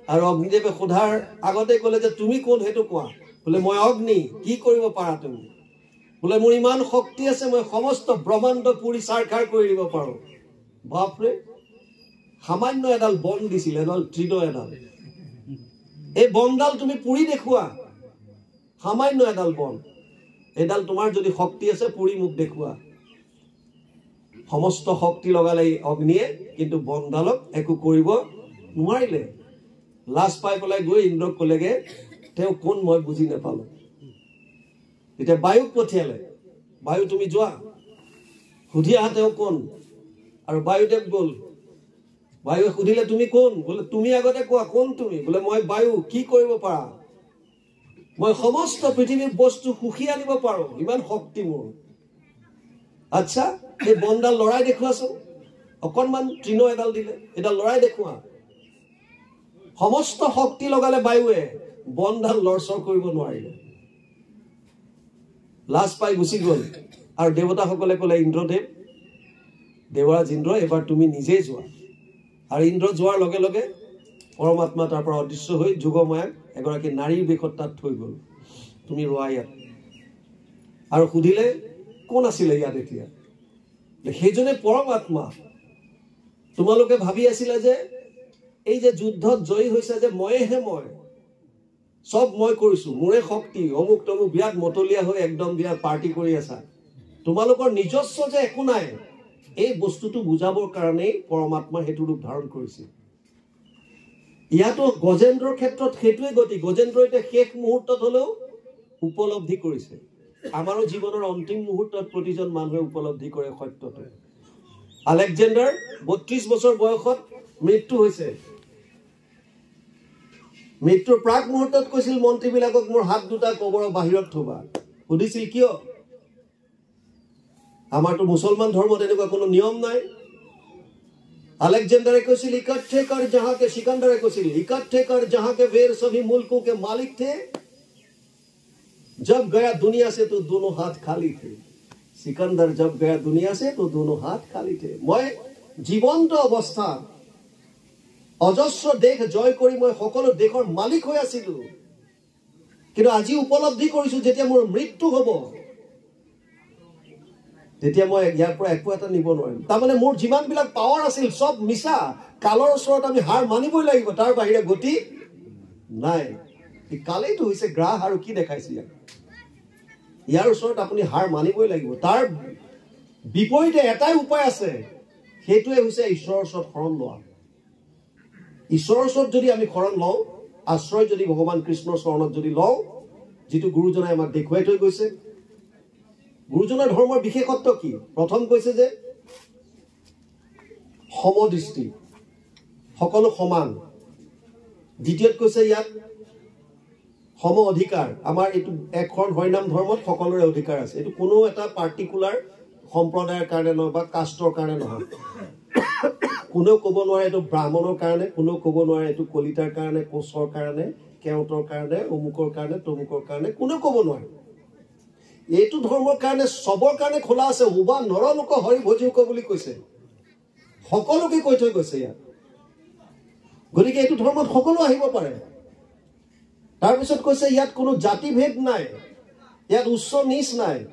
আৰু অগ্নিদেৱে সোধাৰ আগতে ক'লে যে তুমি কোন সেইটো কোৱা। বোলে মই অগ্নি, কি কৰিব পাৰা তুমি? বোলে মোৰ ইমান শক্তি আছে, মই সমস্ত ব্ৰহ্মাণ্ড পুৰি চাৰখাৰ কৰি দিব পাৰো। বাপৰে, সামান্য এডাল বন দিছিল, এডাল তৃণ এডাল, এই বনডাল তুমি পুৰি দেখুওৱা। সামান্য এডাল বন, এডাল তোমাৰ যদি শক্তি আছে পুৰি মোক দেখুওৱা। সমস্ত শক্তি লগালে অগ্নিয়ে, কিন্তু বনডালক একো কৰিব নোৱাৰিলে। লাজ পাই পেলাই গৈ ইন্দ্ৰক ক'লেগে তেওঁ কোন মই বুজি নাপালো। এতিয়া বায়ুক পঠিয়ালে, বায়ু তুমি যোৱা সুধি আহা তেওঁ কোন। আৰু বায়ুদেৱ গ'ল। বায়ুৱে সুধিলে তুমি কোন? বোলে তুমি আগতে কোৱা, কোন তুমি? বোলে মই বায়ু, কি কৰিব পাৰা? মই সমস্ত পৃথিৱীৰ বস্তু সুখী আনিব পাৰো, ইমান শক্তি মোৰ। আচ্ছা, এই বনডাল লৰাই দেখুৱাচোন। অকণমান তৃণ এডাল দিলে, এডাল লৰাই দেখুওৱা। সমস্ত শক্তি লগালে বায়ুৱে, বনডাল লৰচৰ কৰিব নোৱাৰিলে। লাজ পাই গুচি গ'ল। আৰু দেৱতাসকলে ক'লে ইন্দ্ৰদেৱ, দেৱৰাজ ইন্দ্ৰ, এবাৰ তুমি নিজেই যোৱা। আৰু ইন্দ্ৰ যোৱাৰ লগে লগে পৰমাত্মা তাৰ পৰা অদৃশ্য হৈ যোগমায়াক এগৰাকী নাৰীৰ বেশত তাত থৈ গ'ল। তুমি ৰোৱা ইয়াত। আৰু সুধিলে কোন আছিলে ইয়াত এতিয়া? সেইজনে পৰমাত্মা। তোমালোকে ভাবি আছিলা যে এই যে যুদ্ধত জয়ী হৈছে যে মইহে মই, চব মই কৰিছো, মোৰে শক্তি, অমুক তমুক বিৰাট মতলীয়া হৈ একদম বিৰাট পাৰ্টি কৰি আছা। তোমালোকৰ নিজস্ব যে একো নাই, এই বস্তুটো বুজাবৰ কাৰণেই পৰমাত্মা সেইটো ৰূপ ধাৰণ কৰিছিল। ইয়াতো গজেন্দ্ৰৰ ক্ষেত্ৰত সেইটোৱে গতি। গজেন্দ্ৰ এতিয়া শেষ মুহূৰ্তত হলেও উপলব্ধি কৰিছে। আমাৰো জীৱনৰ অন্তিম মুহূৰ্তত প্ৰতিজন মানুহে উপলব্ধি কৰে সত্যটো। আলেকজেণ্ডাৰ 32 বছৰ বয়সত মৃত্যু হৈছে। মৃত্যুৰ প্ৰাক মুহূৰ্তত কৈছিল মন্ত্ৰীবিলাকক মোৰ হাত দুটা কবৰৰ বাহিৰত থবা। সুধিছিল কিয়? আমাৰতো মুছলমান ধৰ্মত এনেকুৱা কোনো নিয়ম নাই। अलेक्जेंडर কৈছিল इकट्ठे कर जहां के सिकंदर কৈছিল इकट्ठे कर जहां के वेर सभी मुल्कों के मालिक थे जब गया दुनिया से तो दोनों हाथ खाली थे सिकंदर जब गया दुनिया से तो दोनों हाथ खाली थे मैं जीवंत अवस्था अजस्र देश जय करी मैं সকলো দেশৰ মালিক হৈ আছিলো কিন্তু আজি উপলব্ধি কৰিছো যেতিয়া মোৰ মৃত্যু হ'ব তেতিয়া মই ইয়াৰ পৰা একো এটা নিব নোৱাৰিম তাৰ মানে মোৰ যিমান বিলাক পাৱাৰ আছিল সব মিছা কালৰ ওচৰত আমি হাৰ মানিবই লাগিব তাৰ বাহিৰে গতি নাই এই কালেইটো হৈছে গ্ৰাহ আৰু কি দেখাইছে ইয়াৰ ওচৰত আপুনি হাৰ মানিবই লাগিব তাৰ বিপৰীতে এটাই উপায় আছে সেইটোৱে হৈছে ঈশ্বৰৰ ওচৰত শৰণ লোৱা ঈশ্বৰৰ ওচৰত যদি আমি শৰণ লওঁ আশ্ৰয় যদি ভগৱান কৃষ্ণৰ চৰণত যদি লওঁ যেটো গুৰুজনাই আমাক দেখুৱাই থৈ গৈছে গুৰুজনাৰ ধৰ্মৰ বিশেষত্ব কি প্ৰথম কৈছে যে সমদৃষ্টি সকলো সমান দ্বিতীয়ত কৈছে ইয়াত সম অধিকাৰ আমাৰ এটো এখন হৰিনাম ধৰ্মত সকলোৰে অধিকাৰ আছে এটো কোনো এটা পাৰ্টিকুলাৰ সম্প্ৰদায়ৰ কাৰণে নহয় বা কাষ্টৰ কাৰণে নহয় কোনো ক'ব নোৱাৰে এটো ব্ৰাহ্মণৰ কাৰণে কোনো ক'ব নোৱাৰে এটো কলিতাৰ কাৰণে কোচৰ কাৰণে কেওটৰ কাৰণে অমুকৰ কাৰণে তমুকৰ কাৰণে কোনো ক'ব নোৱাৰে এইটো ধৰ্মৰ কাৰণে সবৰ কাৰণে খোলা আছে উবা নৰলোক হৰি ভজিওক বুলি কৈছে সকলোকে কৈ থৈ গৈছে ইয়াত গতিকে এইটো ধৰ্মত সকলো আহিব পাৰে তাৰ পিছত কৈছে ইয়াত কোনো জাতি ভেদ নাই ইয়াত উচ্চ নিচ নাই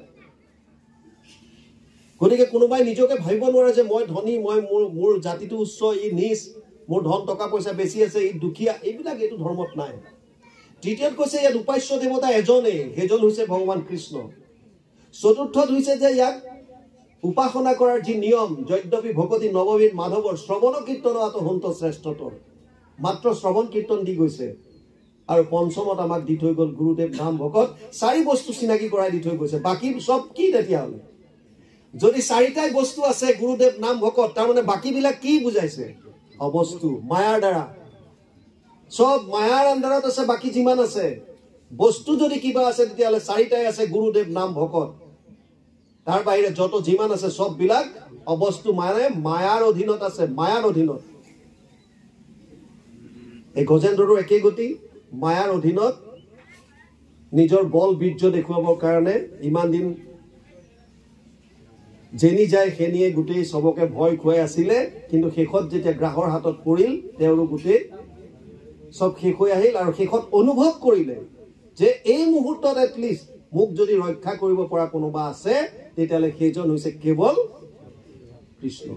গতিকে কোনোবাই নিজকে ভাবিব নোৱাৰে যে মই ধনী মই মোৰ জাতিটো উচ্চ ই নিচ মোৰ ধন টকা পইচা বেছি আছে ই দুখীয়া এইবিলাক এইটো ধৰ্মত নাই তৃতীয়ত কৈছে ইয়াত উপাস্য দেৱতা এজনেই হেজন হৈছে ভগৱান কৃষ্ণ চতুৰ্থত হৈছে যে ইয়াক উপাসনা কৰাৰ যি নিয়ম যজ্ঞবি ভকতি নৱবীৰ মাধৱৰ শ্ৰৱণ কীৰ্তন আত হন্ত শ্ৰেষ্ঠতৰ মাত্ৰ শ্ৰৱণ কীৰ্তন দি গৈছে আৰু পঞ্চমত আমাক দি থৈ গল গুৰুদেৱ নাম ভকত চাৰি বস্তু চিনাকি কৰাই দি থৈ গৈছে বাকি সব কি তেতিয়া হলে যদি চাৰিটাই বস্তু আছে গুৰুদেৱ নাম ভকত তাৰ মানে বাকি বিলাক কি বুজাইছে অবস্তু মায়াৰ দ্বাৰা সব মায়াৰ আন্দাৰত আছে বাকি যিমান আছে বস্তু যদি কিবা আছে তেতিয়া হলে চাৰিটাই আছে গুৰুদেৱ নাম ভকত তাৰ বাহিৰে যত যিমান আছে সব বিলাক অবস্তু মায়াৰ অধীনত আছে মায়াৰ অধীনত এই গজেন্দ্ৰৰো একে গতি মায়াৰ অধীনত নিজৰ বল বীৰ্য দেখুৱাবৰ কাৰণে ইমান দিন জেনি যায় হেনিয়ে গুটেই সবকে ভয় খুৱাই আছিলে কিন্তু শেষত যেতিয়া গ্ৰাহৰ হাতত পৰিল তেওঁৰো গুটেই সব শেষ হৈ আহিল আৰু শেষত অনুভৱ কৰিলে যে এই মুহূৰ্তত এটলিষ্ট মোক যদি ৰক্ষা কৰিব পৰা কোনোবা আছে তেতিয়ালে সেইজন হৈছে কেৱল কৃষ্ণ